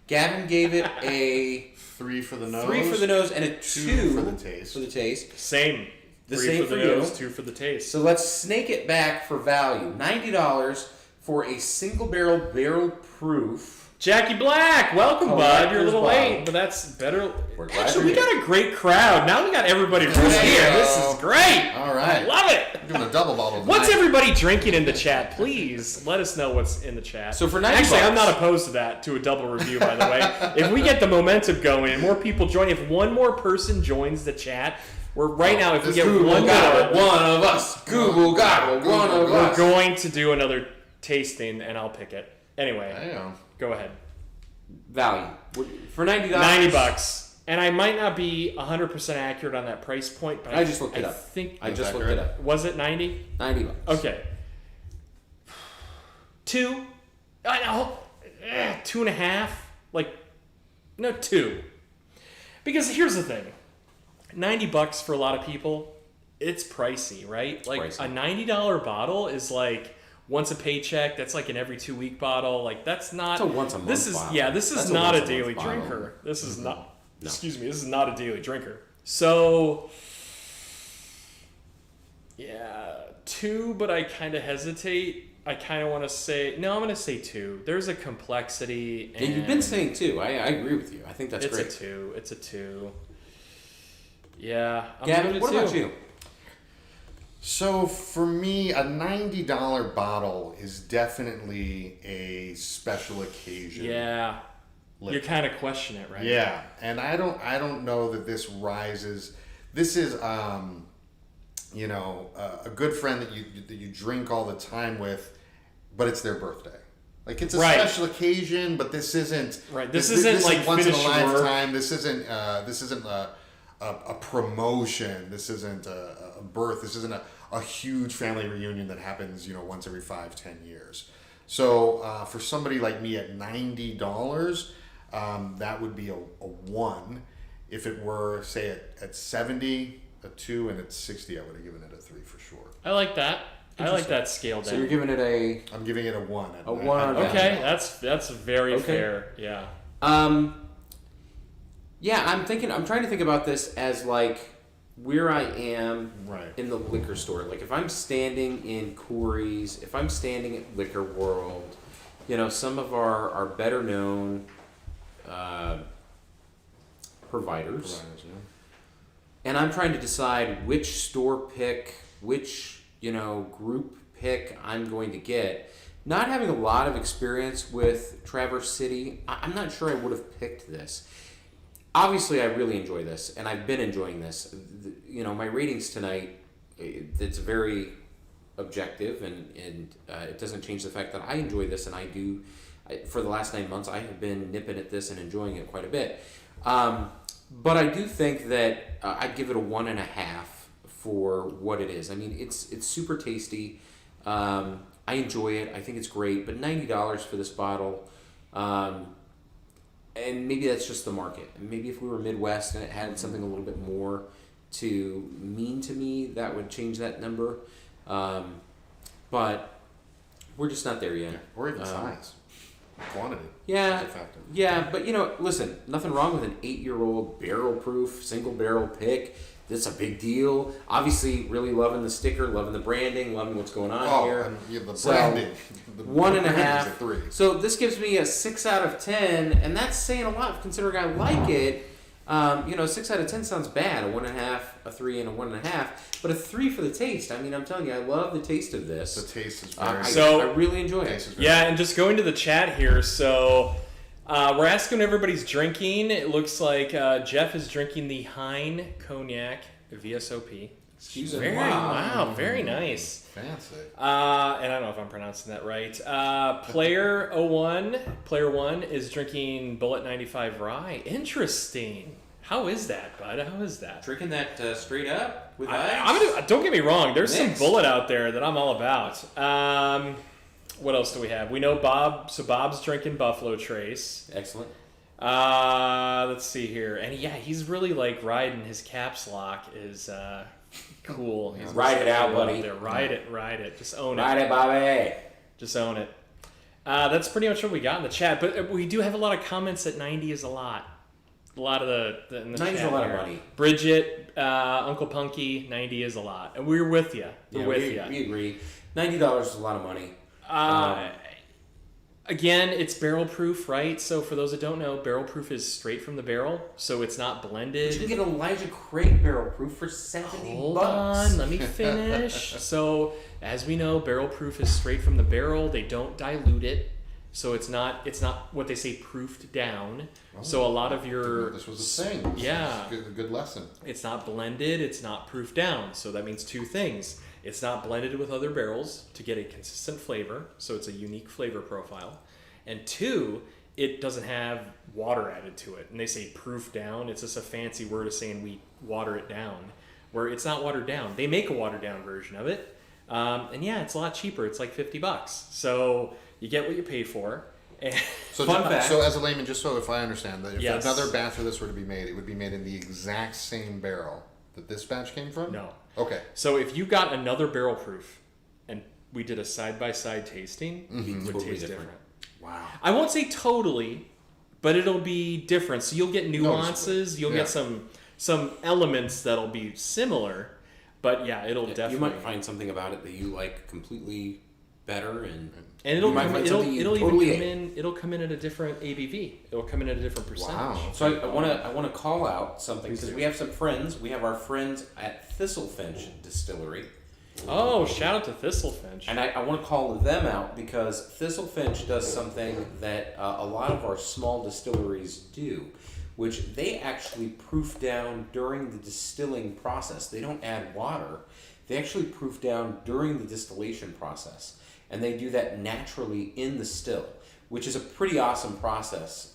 Gavin gave it a 3 for the nose. 3 for the nose and a 2 for the taste. For the taste. Same. The 3 same for the for you. nose, 2 for the taste. So let's snake it back for value. $90 for a single barrel proof. Jackie Black, welcome, bud. Collector's You're a little bottle. late, but that's better. We're glad Actually, you're we got a great crowd. Now we got everybody who's here. you This go. is great. All right. I love it. I'm doing a double bottle. What's tonight. everybody drinking in the chat? Please let us know what's in the chat. So for $90 actually, I'm not opposed to that, to a double review, by the way. If we get the momentum going and more people join, if one more person joins the chat, we're right now. If we This get Google one got it. more, One of us. Google got it. One of we're us. going to do another tasting, and I'll pick it. Anyway, Damn. go ahead. Value. For $90. $90. And I might not be 100% accurate on that price point, but I just looked it up. Think I just looked it up. was it 90? $90. Okay. 2. I know. 2.5. Like, no, 2. Because here's the thing. $90 for a lot of people, it's pricey, right? Like pricey. a $90 bottle is like once a paycheck. That's like an every 2-week bottle. Like that's not. It's a once a month This is bottle. this is That's a not a once a month daily bottle. drinker. This is not. No. Excuse me. This is not a daily drinker. So. Yeah, 2, but I kind of hesitate. I kind of want to say no. I'm going to say 2. There's a complexity. And you've been saying 2. I agree with you. I think that's it's great. a 2. It's a 2. Yeah. I'm Gavin, doing what a 2. about you? So for me, a $90 bottle is definitely a special occasion. Yeah. liquor. You kind of question it, right? Yeah, and I don't know that this rises. This is a good friend that you drink all the time with, but it's their birthday. Like it's a Right. special occasion, but this isn't Right. This isn't like once in a finish your work. lifetime. This isn't a promotion. This isn't a birth. This isn't a huge family reunion that happens once every 5-10 years. So for somebody like me at $90, that would be a 1. If it were say at 70, a 2, and at 60, I would have given it a 3 for sure. I like that. I like that scale So down. you're giving it a I'm giving it a 1. A 1 on that. Okay, that's very Okay. fair. Yeah. yeah, I'm trying to think about this as like where I am Right. in the liquor store. Like if I'm standing in Corey's, if I'm standing at Liquor World, some of our better known providers. And I'm trying to decide which store pick, which, group pick I'm going to get. Not having a lot of experience with Traverse City, I'm not sure I would have picked this. Obviously, I really enjoy this, and I've been enjoying this. My ratings tonight, it's very objective, and it doesn't change the fact that I enjoy this, and for the last 9 months, I have been nipping at this and enjoying it quite a bit. But I do think that I'd give it a 1.5 for what it is. I mean, it's super tasty. I enjoy it. I think it's great. But $90 for this bottle, and maybe that's just the market. And maybe if we were Midwest and it had something a little bit more to mean to me, that would change that number. But we're just not there yet. Or even size. Quantity. Yeah, is a factor. yeah, but listen, nothing wrong with an 8-year-old barrel-proof single barrel pick This is a big deal. Obviously, really loving the sticker, loving the branding, loving what's going on here. And the So, branding. The 1.5. branding is a 3. So this gives me a 6 out of 10, and that's saying a lot considering I like it. 6 out of 10 sounds bad. A 1.5, a 3, and a 1.5, but a 3 for the taste. I mean, I'm telling you, I love the taste of this. The taste is very So- I really enjoy it. Yeah, and just going to the chat here. So we're asking what everybody's drinking. It looks like Jeff is drinking the Hein Cognac VSOP. Excuse me. Very wow, very nice. fancy. And I don't know if I'm pronouncing that right. Player 1 is drinking Bullet 95 Rye. Interesting. How is that, bud? How is that? Drinking that straight up with I'm ice. gonna, don't get me wrong. There's Mixed. some Bullet out there that I'm all about. What else do we have? We know Bob. So Bob's drinking Buffalo Trace. Excellent. Let's see here. And yeah, he's really like riding his caps lock is cool. He's Ride it out, buddy. There. Ride it. Just own it. Ride it, Bobby. Just own it. That's pretty much what we got in the chat. But we do have a lot of comments that 90 is a lot. A lot of the in the 90 is chat a lot here. of money. Bridget, Uncle Punky, 90 is a lot. And we're with you. We're with you. We agree. $90 is a lot of money. Again, it's barrel proof, right? So for those that don't know, barrel proof is straight from the barrel, so it's not blended. You can get Elijah Craig barrel proof for $70. Hold on, let me finish. So as we know, barrel proof is straight from the barrel. They don't dilute it, so it's not what they say proofed down. Oh, so a lot of your This was a thing. Yeah. This is a good lesson. It's not blended, it's not proofed down. So that means two things. It's not blended with other barrels to get a consistent flavor, so it's a unique flavor profile. And two, it doesn't have water added to it. And they say proof down. It's just a fancy word of saying we water it down, where it's not watered down. They make a watered down version of it. And yeah, it's a lot cheaper. It's like $50. So you get what you pay for. And So, Fun fact. so as a layman, just so if I understand, that if Yes. another batch of this were to be made, it would be made in the exact same barrel that this batch came from? no. Okay. So if you got another barrel proof and we did a side-by-side tasting, it would Totally taste different. different. Wow. I won't say totally, but it'll be different. So you'll get nuances. You'll Yeah. get some elements that'll be similar, but yeah, it'll definitely. You might find something about it that you like completely better, and it'll you might come, find it'll something you it'll totally even come hate. in. It'll come in at a different ABV. It'll come in at a different percentage. Wow. So I want to call out something because we have some friends. We have our friends at Thistle Finch Distillery. Oh, shout out to Thistle Finch. And I want to call them out because Thistle Finch does something that a lot of our small distilleries do, which they actually proof down during the distilling process. They don't add water. They actually proof down during the distillation process. And they do that naturally in the still, which is a pretty awesome process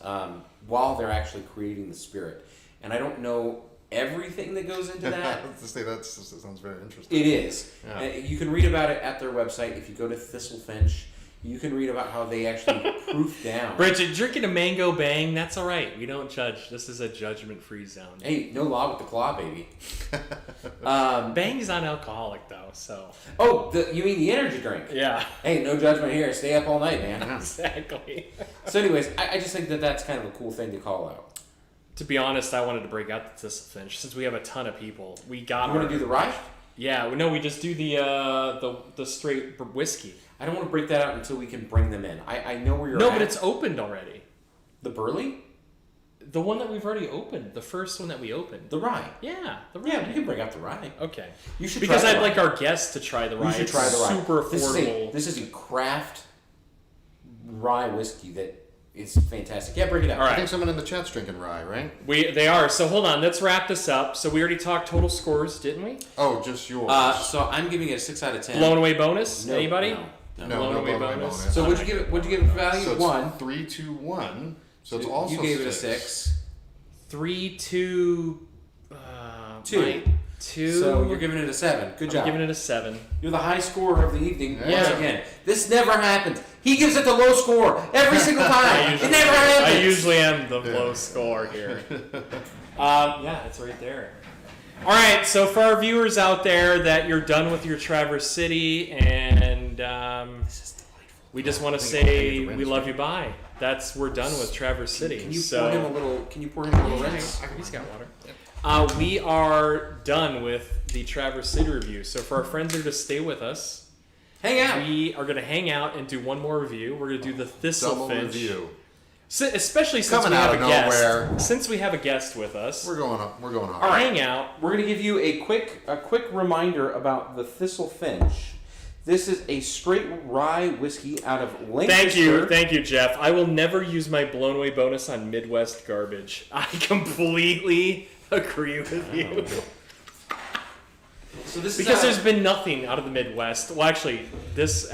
while they're actually creating the spirit. And I don't know everything that goes into that. To say that sounds very interesting. It is. Yeah. You can read about it at their website. If you go to Thistle Finch, you can read about how they actually proof down. Bridget, drinking a mango bang, that's all right. We don't judge. This is a judgment-free zone. Hey, no law with the claw, baby. Bang's not alcoholic, though, so. Oh, you mean the energy drink? Yeah, Hey, no judgment here. Stay up all night, man. exactly. So anyways, I just think that that's kind of a cool thing to call out. To be honest, I wanted to break out the Thistle Finch since we have a ton of people. We got. You want to do the rye? Yeah, we just do the straight whiskey. I don't want to break that out until we can bring them in. I know where you're No, at. but it's opened already. The Burley? The one that we've already opened, the first one that we opened. The rye. Yeah, the rye. Yeah, we can bring out the rye. Okay. You should Because try the I'd rye. like our guests to try the rye. You should It's try the rye. Super affordable. This is a craft rye whiskey that is fantastic. Yeah, break it out. All right. I think someone in the chat's drinking rye, right? They are. So hold on, let's wrap this up. So we already talked total scores, didn't we? Oh, just yours. So I'm giving it a 6 out of 10. Blown away bonus? No, Anybody? No. no, blown no away blown away bonus. bonus. So what'd you give it? What'd you give it for value? So it's 1. 3, 2, 1. So it's also you gave it a 6. 6. 3, 2, 2. Mike, 2. So you're giving it a 7. Good job. I'm giving it a 7. You're the high scorer of the evening. Yeah. Once again, this never happens. He gives it the low score every single time. It never happens. I usually am the low score here. Yeah, it's right there. All right, so for our viewers out there that you're done with your Traverse City, and we just want to say we love you. Bye. We're done with Traverse City. Can you so, pour him a little? Can you pour him a little Yeah, rinse? he's got water. We are done with the Traverse City review. So for our friends who are to stay with us, Hang out. we are going to hang out and do one more review. We're going to do the Thistle Double Finch. review. Especially since Coming we out have a of guest. nowhere. Since we have a guest with us, We're going up. We're going hard. All right. hang out. We're going to give you a quick reminder about the Thistle Finch. This is a straight rye whiskey out of Lancaster. Thank you, Jeff. I will never use my blown away bonus on Midwest garbage. I completely agree with you. So this Because is there's been nothing out of the Midwest. Well, this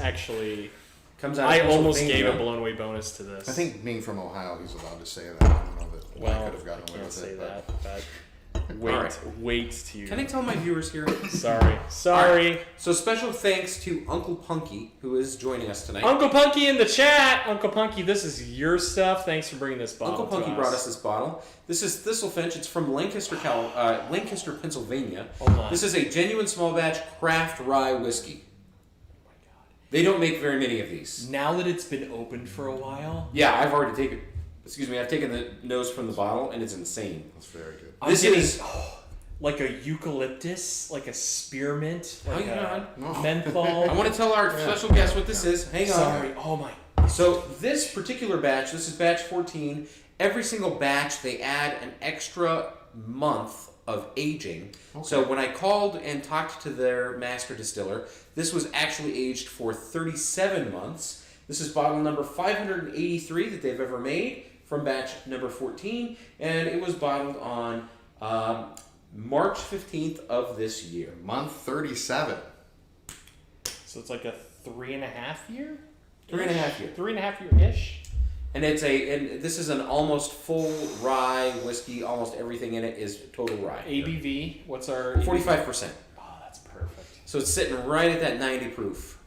comes out. I of almost Pennsylvania. gave a blown away bonus to this. I think being from Ohio, he's allowed to say that. I don't know that I well, could have gotten I away can't with say it. that. But But All right. wait till you. Can I tell my viewers here? Sorry. All right. So special thanks to Uncle Punky, who is joining us tonight. Uncle Punky in the chat. Uncle Punky, this is your stuff. Thanks for bringing this bottle. Uncle Punky to brought us this bottle. This is Thistle Finch. It's from Lancaster, Pennsylvania. Hold on. This is a genuine small batch craft rye whiskey. Oh my God. They don't make very many of these. Now that it's been opened for a while, Yeah, I've already taken. Excuse me, I've taken the nose from the bottle, and it's insane. that's very good. I'm This getting is- like a eucalyptus, like a spearmint, like Hang a on. menthol. I want to tell our special guest what this is. Hang on. Sorry. Oh my. So this particular batch, this is batch 14. Every single batch, they add an extra month of aging. Okay. So when I called and talked to their master distiller, this was actually aged for 37 months. This is bottle number 583 that they've ever made from batch number 14, and it was bottled on March 15th of this year. Month 37. So it's like a 3.5 year. 3.5 year. 3.5 year ish. And this is an almost full rye whiskey. Almost everything in it is total rye. ABV. What's our 45%. Oh, that's perfect. So it's sitting right at that 90 proof.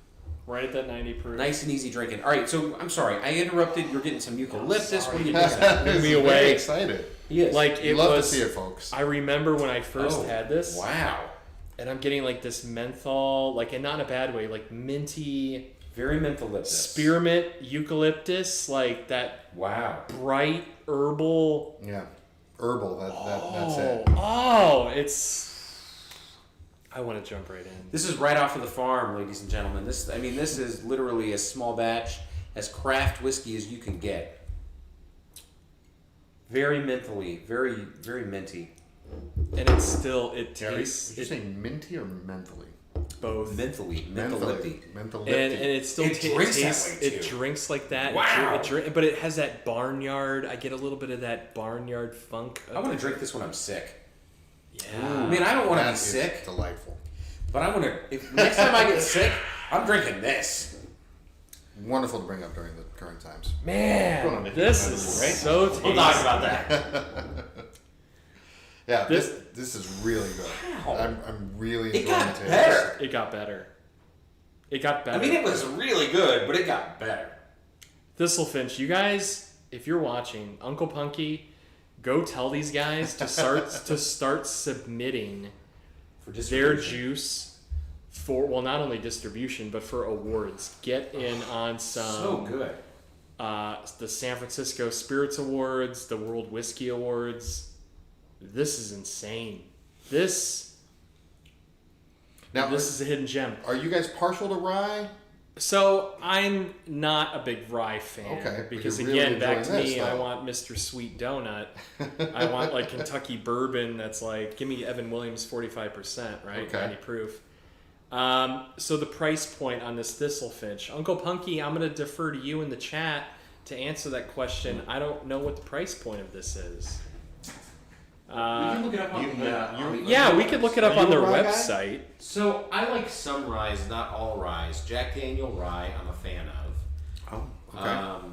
Right at that 90 proof. Nice and easy drinking. All right, so I'm sorry. I interrupted. You're getting some eucalyptus. Sorry. What are you doing? Blew me He's away. Very excited. Yes. Like We it love was. to see it, folks. I remember when I first had this, Wow. and I'm getting like this menthol, like, and not in a bad way, like minty, Very mentholyptus. spearmint, eucalyptus, like that Wow. bright herbal. Yeah. Herbal. That's it. Oh, it's. I want to jump right in. This is right off of the farm, ladies and gentlemen. This is literally as small batch, as craft whiskey as you can get. Very mentally, very, very minty. And it's still, it Yeah, tastes did you say minty or mentally? both. Mentally, mentholypty. Mentally. And it still It drinks that tastes. way, It too. drinks like that. Wow. But it has that barnyard. I get a little bit of that barnyard funk. I want to drink this when I'm sick. Yeah. I mean, I don't want to That be is sick, delightful. but I want to. If next time I get sick, I'm drinking this. Wonderful to bring up during the current times. Man, Going on this to is right? so tasty. We'll talk about that. Yeah, This- this is really good. Wow. I'm really It enjoying got the taste. better. It got better. It got better. I mean, it was really good, but it got better. Thistle Finch, you guys, if you're watching, Uncle Punky, go tell these guys to start submitting For their distribution. juice for, well, not only distribution but for awards. Get in on some. So good. The San Francisco Spirits Awards, the World Whiskey Awards. This is insane. This is a hidden gem. Are you guys partial to rye? So I'm not a big rye fan. Okay, but Because you're really again, back to enjoying me, this, I though. want Mr. Sweet Donut. I want like Kentucky bourbon that's like, give me Evan Williams 45%, right? Okay. 90 proof. So the price point on this Thistle Finch. Uncle Punky, I'm going to defer to you in the chat to answer that question. I don't know what the price point of this is. We can look it up on Yeah, we could look it up Are on you a their rye guy? website. So I like some ryes, not all ryes. Jack Daniel rye, I'm a fan of. Oh, okay.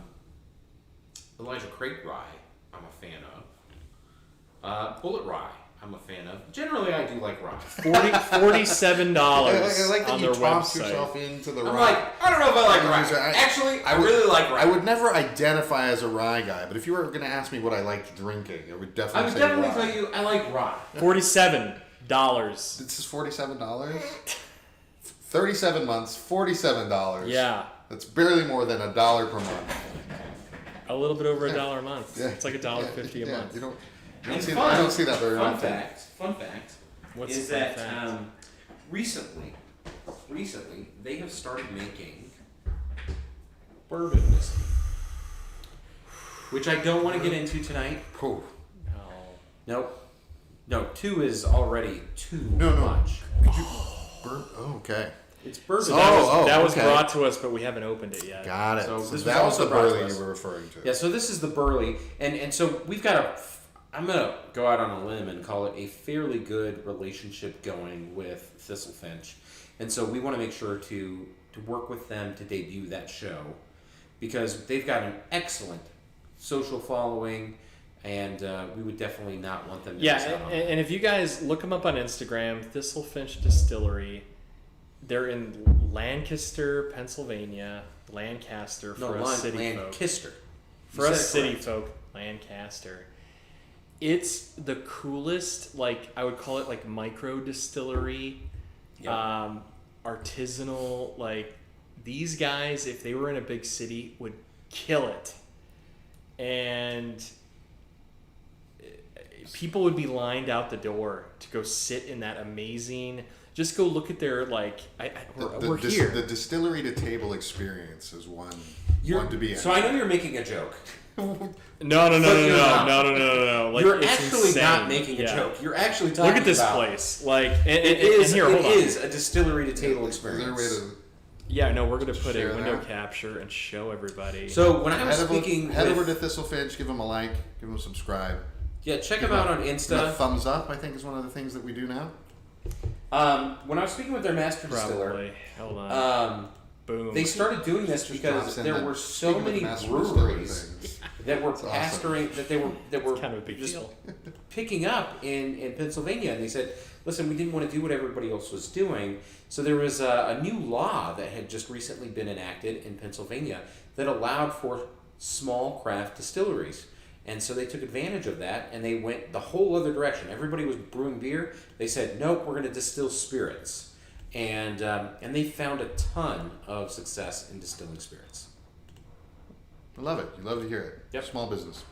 Elijah Craig rye, I'm a fan of. Bullet rye, I'm a fan of. Generally, I do like rye. $47 I like that on you their talk website. yourself into the I'm rye. like, I don't know if I like I- rye. Actually, I would- really like rye. I would never identify as a rye guy, but if you were going to ask me what I liked drinking, I would definitely I would say definitely rye. tell you I like rye. $47. This is $47? 37 months, $47. Yeah. That's barely more than $1 per month. A little bit over $1 a month. Yeah. It's like $1.50 a Yeah, month. You don't, I don't see that very often. Fun fact What's is the fun that fact? recently they have started making bourbon whiskey, which I don't want to get into tonight. Cool. No, 2 is already too No. much. Okay. It's bourbon. So that was brought to us, but we haven't opened it yet. Got it. So So this that was was the also brought to burley us. you were referring to. Yeah, so this is the burley, and so we've got I'm gonna go out on a limb and call it a fairly good relationship going with Thistle Finch, and so we want to make sure to work with them to debut that show, because they've got an excellent social following, and we would definitely not want them to miss out on it. And if you guys look them up on Instagram, Thistle Finch Distillery, they're in Lancaster, Pennsylvania. Lancaster for us city folk. Lancaster. For us city folk, Lancaster. It's the coolest, like, I would call it like micro distillery, artisanal. Like, these guys, if they were in a big city, would kill it. And people would be lined out the door to go sit in that amazing. Just go look at their, like, we're here. The distillery to table experience is one to be in. So I know you're making a joke. No. Like, You're it's actually insane. not making a joke. You're actually talking Look at this about place. Like, It is here, hold on. a distillery to table Is there a experience. way to Yeah, no, we're gonna put a share window that? capture and show everybody. So when I was head speaking over with, to Thistle Finch, give them a like, give them a subscribe. check them out on And a Insta. thumbs up, I think, is one of the things that we do now. When I was speaking with their master distiller, Probably. Hold on. Boom. they started doing this because Drops in there that- were so speaking of many master distiller breweries things. that were awesome. pastoring that they were kind of a big just deal. picking up in Pennsylvania, and they said, listen, we didn't want to do what everybody else was doing, so there was a new law that had just recently been enacted in Pennsylvania that allowed for small craft distilleries. And so they took advantage of that, and they went the whole other direction. Everybody was brewing beer. They said, nope, we're going to distill spirits. And they found a ton of success in distilling spirits. I love it. You love to hear it. Yep. Small business.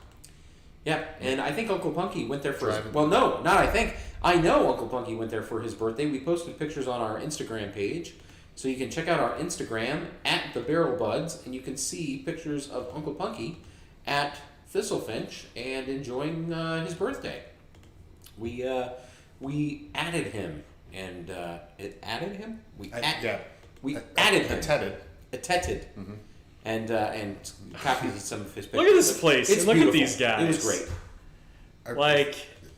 Yeah, and I think Uncle Punky went there for his... Driving. Well, no, not I think. I know Uncle Punky went there for his birthday. We posted pictures on our Instagram page. So you can check out our Instagram, @TheBarrelBuds, and you can see pictures of Uncle Punky at Thistle Finch and enjoying his birthday. We added him, and it added him? We added him. Atteted. Mm-hmm. And copied some of his pictures. Look at this place. It's Look at beautiful. these guys. It was great. Like,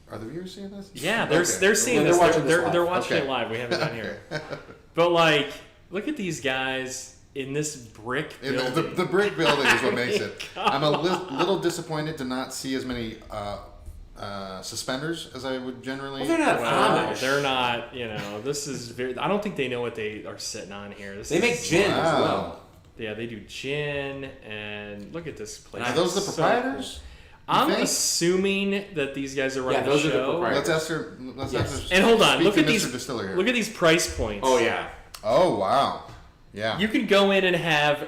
Are the viewers seeing this? yeah, they're Okay. they're seeing They're this. watching this They're live. watching Okay. it live. We have it down here. But like, look at these guys in this brick And building. the brick building is what makes it. I'm a little disappointed to not see as many suspenders as I would generally. Well, they're not Wow, Amish. they're not. You know, this is very. I don't think they know what they are sitting on here. This They make is- gin as Wow. well. Yeah, they do gin, and look at this place. Are those the It's so proprietors? cool. I'm think? assuming that these guys are running Yeah, those the are the show. proprietors. Let's ask her. Let's Yes. ask her. And hold on, speak look to at Mr. these. Distiller here. Look at these price points. Oh yeah. Oh wow. Yeah. You can go in and have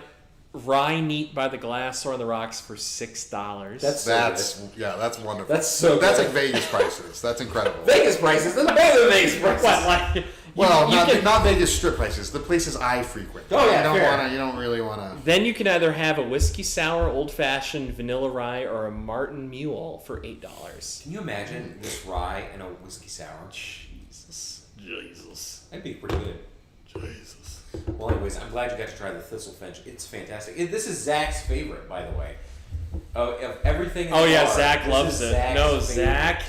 rye neat by the glass or on the rocks for $6. That's wonderful. That's so That's good. like Vegas prices. That's incredible. Vegas prices. That's better than Vegas prices. what like. Well, you not, can- not Vegas strip places. The places I frequent. Oh, yeah, you fair. don't really wanna. Then you can either have a whiskey sour, old fashioned, vanilla rye, or a Martin Mule for $8. Can you imagine this rye and a whiskey sour? Jesus. That'd be pretty good. Jesus. Well, anyways, I'm glad you got to try the Thistle Finch. It's fantastic. This is Zach's favorite, by the way. Of everything. In Oh the yeah, bar, Zach this loves is it. Zach's No, favorite. Zach.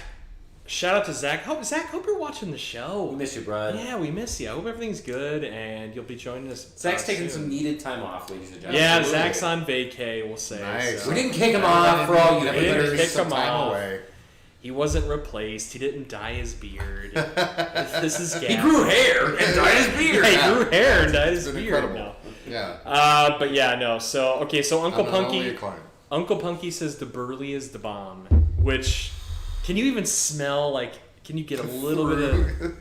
Shout out to Zach. Zach, hope you're watching the We show. miss you, bud. Yeah, we miss you. I hope everything's good and you'll be joining us. Zach's taking soon. some needed time off, ladies and gentlemen. Yeah, Absolutely. Zach's on vacay, we'll say. Nice. so. We didn't kick him off for all you We didn't haters. kick Some him time off. away. He wasn't replaced. He didn't dye his beard. This is He Gavin. grew hair and dyed his beard. Yeah, he grew hair and dyed his It's been beard. incredible. No. Yeah. But yeah, no. So okay, so Uncle I'm not only Punky. a client. Uncle Punky says the burley is the bomb. Which, can you even smell? Like, can you get a little bit of?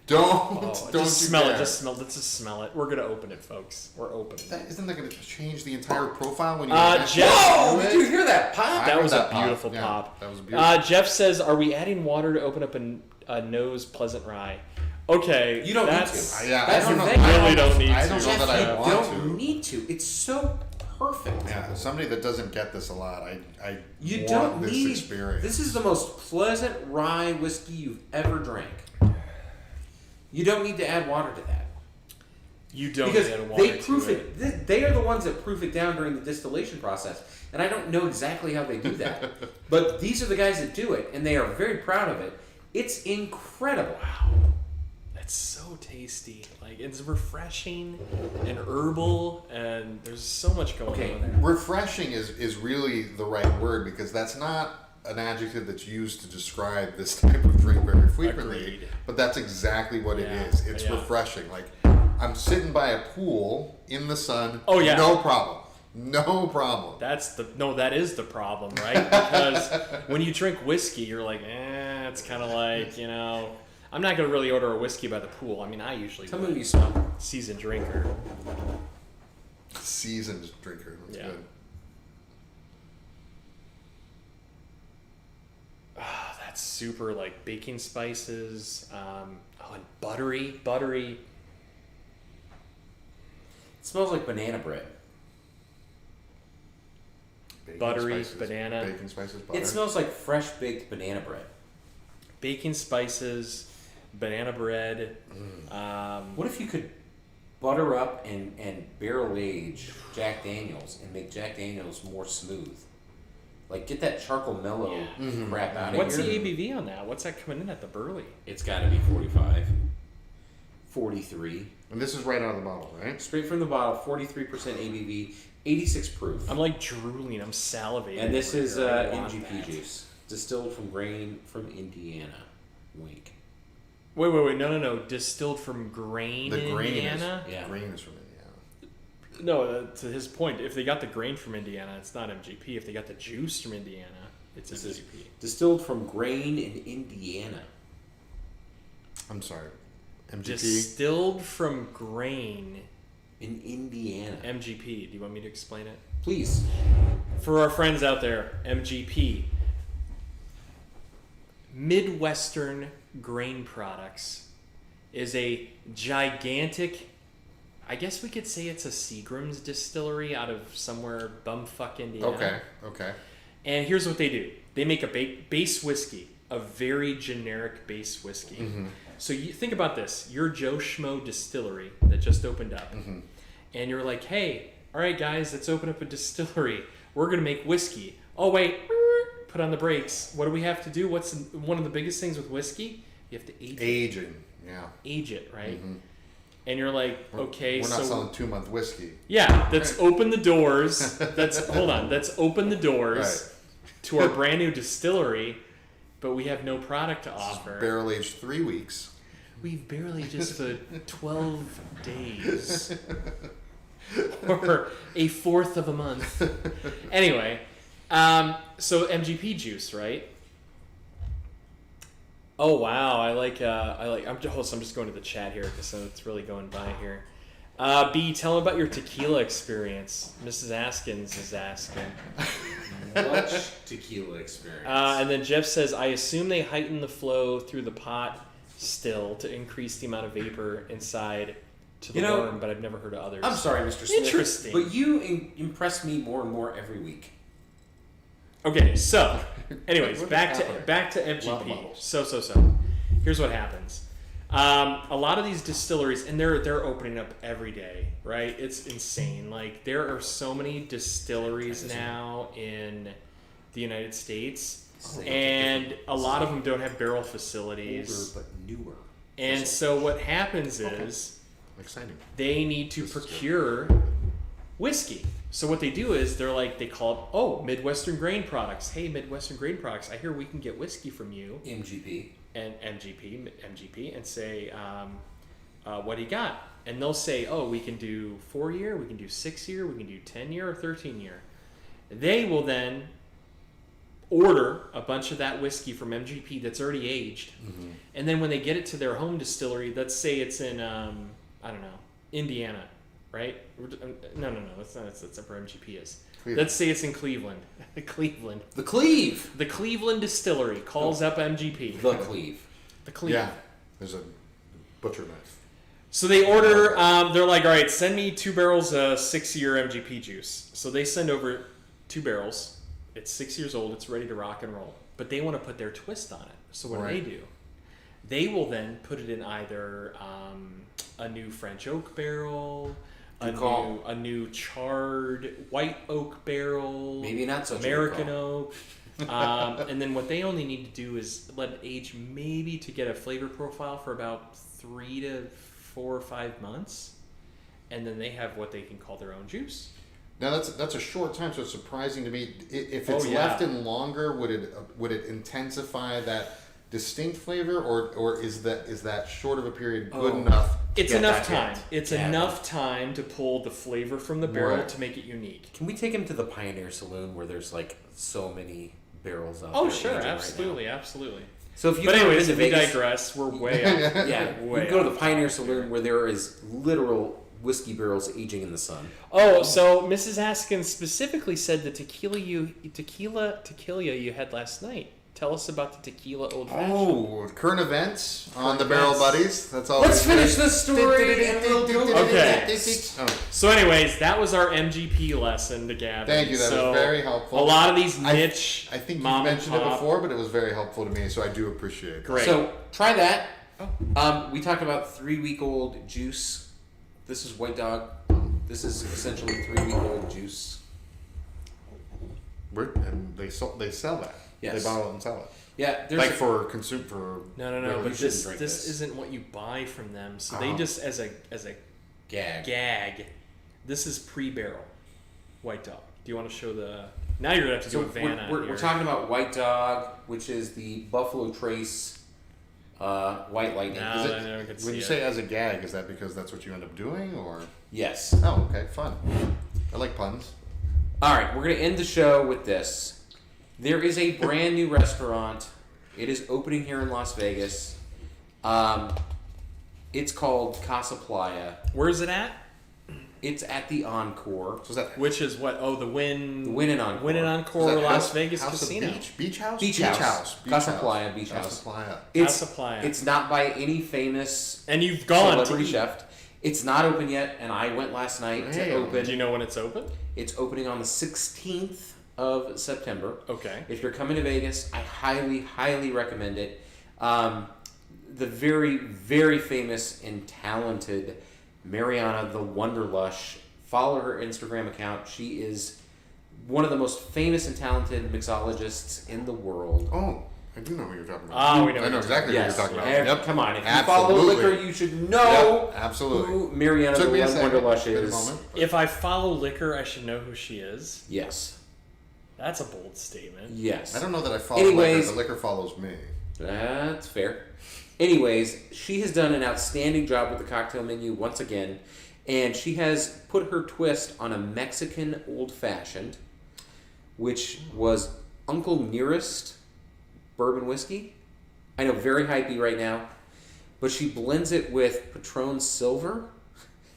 Don't you smell dare. it. Let's just smell it. We're gonna open it, folks. We're opening. Isn't that going to change the entire profile when you? Jeff, Whoa! Did you hear that pop? That heard was that a pop. beautiful Yeah, pop. that was beautiful. Jeff says, "Are we adding water to open up a nose pleasant rye?" Okay, You don't need that's, to. Yeah, That's I don't the know. thing. I really don't need I to. don't know Jeff, that I you want don't to. need to. It's so perfect. Yeah, somebody that doesn't get this a lot, I You want don't this need. experience. This is the most pleasant rye whiskey you've ever drank. You don't need to add water to that. You don't Because add water they proof to it. They are the ones that proof it down during the distillation process, and I don't know exactly how they do that. But these are the guys that do it, and they are very proud of it. It's incredible. Wow, that's so tasty. Like, it's refreshing and herbal, and there's so much going Okay. on there. Refreshing is really the right word, because that's not an adjective that's used to describe this type of drink very frequently. Agreed. But that's exactly what Yeah, it is. It's yeah. refreshing. Like, I'm sitting by a pool in the sun. Oh, yeah. No problem. No problem. That is the problem, right? Because when you drink whiskey, you're like, it's kind of like, I'm not gonna really order a whiskey by the pool. I mean, I usually Tell me would. what you saw. Seasoned drinker. Seasoned drinker. That's Yeah. good. That's super, like, baking spices, and buttery. It smells like banana bread. Bacon Buttery, spices, banana. Bacon spices, butter. It smells like fresh baked banana bread. Baking spices, banana bread. What if you could butter up and barrel age Jack Daniels and make Jack Daniels more smooth? Like, get that charcoal mellow Yeah. crap out of What's the here. ABV on that? What's that coming in at the Burley? It's got to be 45. 43. And this is right out of the bottle, right? Straight from the bottle, 43% ABV, 86 proof. I'm like drooling. I'm salivating. And this over is here. I want MGP that. juice, distilled from grain from Indiana. Wink. Wait. No. Distilled from grain The in grain Indiana? Yeah. Grain is from Indiana. No, to his point, if they got the grain from Indiana, it's not MGP. If they got the juice from Indiana, it's This is MGP. distilled from grain in Indiana. I'm sorry. MGP. Distilled from grain, In Indiana. MGP. Do you want me to explain it? Please. For our friends out there, MGP. Midwestern Grain Products is a gigantic, I guess we could say it's a Seagram's distillery out of somewhere bumfuck Indiana. Okay. And here's what they do. They make a base whiskey, a very generic base whiskey. Mm-hmm. So you think about this. You're Joe Schmo Distillery that just opened up. Mm-hmm. And you're like, hey, all right, guys, let's open up a distillery. We're going to make whiskey. Oh, wait. Put on the brakes. What do we have to do? What's one of the biggest things with whiskey? You have to age it. Aging. Yeah. Age it, right? Mm-hmm. And you're like, okay, We're not so... selling 2-month whiskey. Yeah, let's open the doors. Let's open the doors to our brand new distillery, but we have no product to offer. Barrel aged 3 weeks. We've barely just for 12 days. Or a fourth of a month. Anyway, so MGP juice, right? Oh wow, I'm just going to the chat here because it's really going by here. B, tell them about your tequila experience. Mrs. Askins is asking. Much tequila experience. And then Jeff says, I assume they heighten the flow through the pot still to increase the amount of vapor inside to the worm, but I've never heard of others. I'm sorry, Mr. Smith. Interesting. But you impress me more and more every week. Okay, so, anyways, What is back happening? to Lot of MGP. bottles. So. Here's what happens. A lot of these distilleries, and they're opening up every day, right? It's insane. Like, there are so many distilleries now in the United States, and a lot of them don't have barrel facilities. Older but newer. And so what happens is Exciting. they need to procure whiskey. So what they do is they call it, Midwestern Grain Products. Hey, Midwestern Grain Products, I hear we can get whiskey from you. MGP. And MGP, and say, what do you got? And they'll say, we can do 4-year, we can do 6-year, we can do 10-year or 13-year. They will then order a bunch of that whiskey from MGP that's already aged, and then when they get it to their home distillery, let's say it's in I don't know, Indiana, right? No, that's not. That's where MGP is. Cleveland. Let's say it's in Cleveland. Cleveland. The Cleve. The Cleveland distillery calls up MGP. The Cleve. The Cleve. Yeah, there's a butcher knife. So they order, they're like, all right, send me 2 barrels of 6-year MGP juice. So they send over 2 barrels. It's 6 years old. It's ready to rock and roll. But they want to put their twist on it. So what do they do? They will then put it in either a new French oak barrel, a new charred white oak barrel, maybe not such American oak. And then what they only need to do is let it age maybe to get a flavor profile for about 3 to 4 or 5 months, and then they have what they can call their own juice. Now that's a short time, so it's surprising to me. If it's left in longer, would it intensify that distinct flavor, or is that short of a period good enough? It's enough time. It's enough time to pull the flavor from the barrel to make it unique. Can we take him to the Pioneer Saloon where there's like so many barrels out there? Oh sure, absolutely, absolutely. So if you but anyways, to if we Vegas, digress, we're way off. Yeah, we go to the Pioneer Saloon where there is literal whiskey barrels aging in the sun. Oh, so Mrs. Askin specifically said the tequila you had last night. Tell us about the tequila old fashioned. Oh, current events on the Barrel Buddies. That's all. Let's finish this story. Okay. So, anyways, that was our MGP lesson to Gavin. Thank you. That was very helpful. A lot of these niche. I think you mentioned it before, but it was very helpful to me, so I do appreciate it. Great. So try that. We talked about 3-week-old juice. This is White Dog. This is essentially 3-week-old juice. And they sell that. Yes. They bottle it and sell it. Yeah, like for consume for. No. But this isn't what you buy from them. So they just as a gag. This is pre-barrel White Dog. Do you want to show the? Now you're gonna have to do a Vanna. We're talking about White Dog, which is the Buffalo Trace White Lightning. When you say as a gag, is that because that's what you end up doing, or? Yes. Oh, okay, fun. I like puns. All right, we're gonna end the show with this. There is a brand new restaurant. It is opening here in Las Vegas. It's called Casa Playa. Where is it at? It's at the Encore. So is that which is what? Oh, the Wynn and Encore. Wynn and Encore Las Vegas House Casino. Beach House. Casa Playa Beach House. Casa Playa. Casa Playa. It's not by any famous and you've gone celebrity chef. It's not open yet, and I went last night to open. Do you know when it's open? It's opening on the 16th of September. Okay. If you're coming to Vegas, I highly, highly recommend it. The very, very famous and talented Mariana the Wonderlush. Follow her Instagram account. She is one of the most famous and talented mixologists in the world. Oh, I do know what you're talking about. I know exactly what you're talking about. Yep. Come on, if you follow liquor, you should know who Mariana the Wonderlush is. If I follow liquor, I should know who she is. Yes. That's a bold statement. Yes. I don't know that I follow liquor. The liquor follows me. That's fair. Anyways, she has done an outstanding job with the cocktail menu once again, and she has put her twist on a Mexican old-fashioned, which was Uncle Nearest bourbon whiskey. I know, very hypey right now, but she blends it with Patron Silver.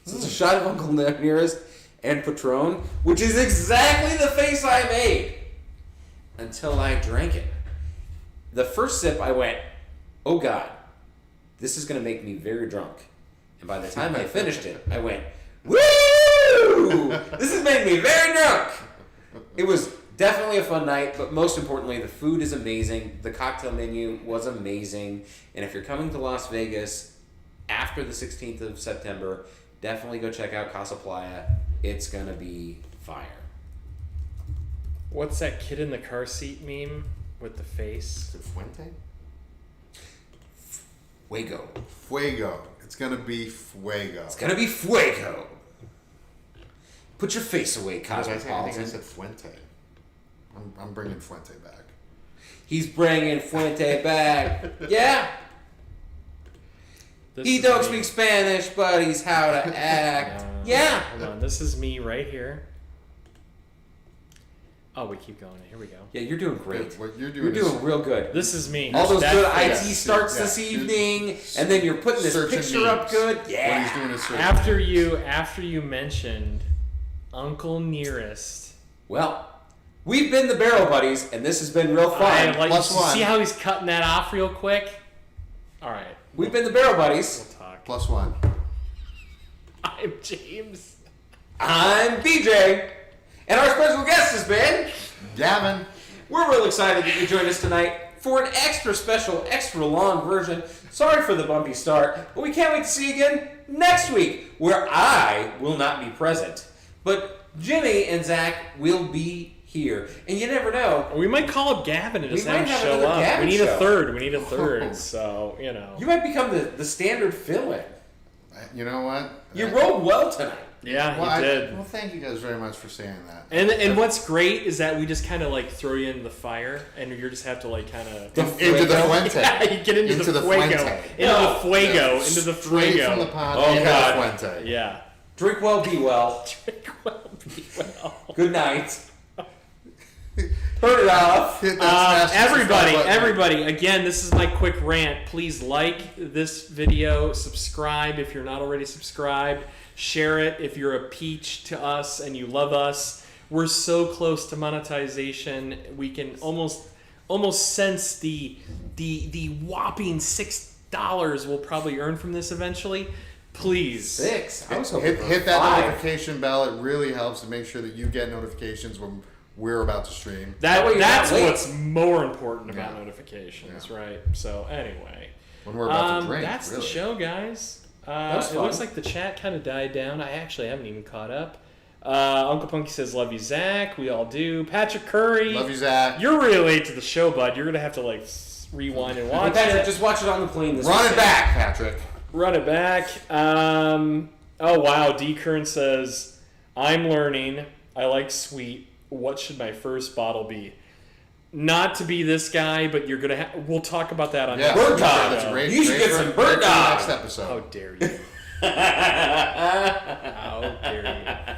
So it's a shot of Uncle Nearest and Patron, which is exactly the face I made until I drank it. The first sip, I went, oh God, this is going to make me very drunk. And by the time I finished it, I went, woo! This has made me very drunk. It was definitely a fun night, but most importantly, the food is amazing. The cocktail menu was amazing. And if you're coming to Las Vegas after the 16th of September, definitely go check out Casa Playa. It's going to be fire. What's that kid in the car seat meme with the face? Is it Fuente? Fuego. It's going to be Fuego. It's going to be Fuego. Put your face away, Cosmopolitan. I think I said Fuente. I'm bringing Fuente back. He's bringing Fuente back. Yeah. He don't speak Spanish, but he's how to act. Yeah. Hold on. This is me right here. Oh, we keep going. Here we go. Yeah, you're doing great. What you're You're doing doing real good. This is me. All those good IT Yes, starts yeah. this evening, and then you're putting this Searching picture up memes. good. What Yeah. he's doing is searching. After you mentioned Uncle Nearest. Well, we've been the Barrel Buddies, and this has been real fun. I like Plus one. see how he's cutting that off real quick. All right, We've been the Barrel Buddies. we'll talk. +1. I'm James. I'm BJ, and our special guest has been. Gavin. We're real excited that you joined us tonight for an extra special, extra long version. Sorry for the bumpy start, but we can't wait to see you again next week, where I will not be present, but Jimmy and Zach will be here. And you never know. We might call up Gavin and just We have might him have show another up. Gavin We need show. a third. We need a Oh. third. So You might become the standard fill-in. You know what? You rolled well tonight. yeah, Well, he did. well, thank you guys very much for saying that. And what's great is that we just kind of like throw you into the fire, and you just have to like kind of Into the fuente. yeah, you get into the fuego, fuente. into the fuego, Yeah, into the straight from the fuego. pot Oh, into God. the fuente. Yeah. Drink well, be well. Drink well, be well. Good night. Turn it off. Hit that smash subscribe button. Everybody, again, this is my quick rant. Please like this video, subscribe if you're not already subscribed, share it if you're a peach to us and you love us. We're so close to monetization. We can almost sense the whopping $6 we'll probably earn from this eventually. Please. 6. I was hoping for Hit that 5. notification bell. It really helps to make sure that you get notifications when we're about to stream. That way you're That's not late. what's more important about Yeah. notifications, Yeah. right? So anyway. When we're about to drink. That's really. the show, guys. was It fun. looks like the chat kind of died down. I actually haven't even caught up. Uncle Punky says, "Love you, Zach." We all do. Patrick Curry, Love you, Zach. you're really late to the show, bud. You're gonna have to like rewind and Hey, watch Patrick, it. just watch it on the plane this Run it weekend. back, Patrick. Run it back. Oh wow, D. Kern says, "I'm learning. I like sweet. What should my first bottle be?" Not to be this guy, but you're gonna. We'll talk about that on Yeah, next Bird dog. That's a great. You should great get for- some great bird for the dog. Next episode. How dare you? How dare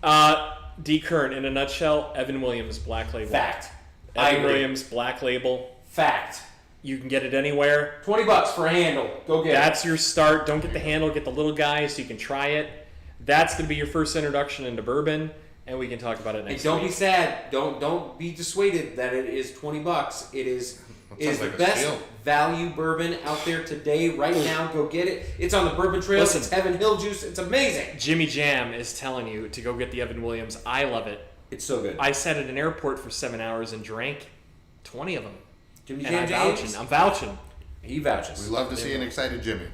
you? D. Kern, in a nutshell, Evan Williams, Black Label. Fact. I Evan agree. Williams, Black Label. Fact. You can get it anywhere. $20 for a handle. Go get That's your start. Don't get the handle, get the little guy so you can try it. That's going to be your first introduction into bourbon, and we can talk about it it. next And don't week. be sad. Don't be dissuaded that it is $20. It is sounds the like a best steal. value bourbon out there today. Right now, go get it. It's on the Bourbon Trail. Listen. It's Heaven Hill Juice. It's amazing. Jimmy Jam is telling you to go get the Evan Williams. I love it. It's so good. I sat at an airport for 7 hours and drank 20 of them. Jimmy And Jam I'm James. vouching. I'm vouching. He vouches. We love to see an excited Jimmy.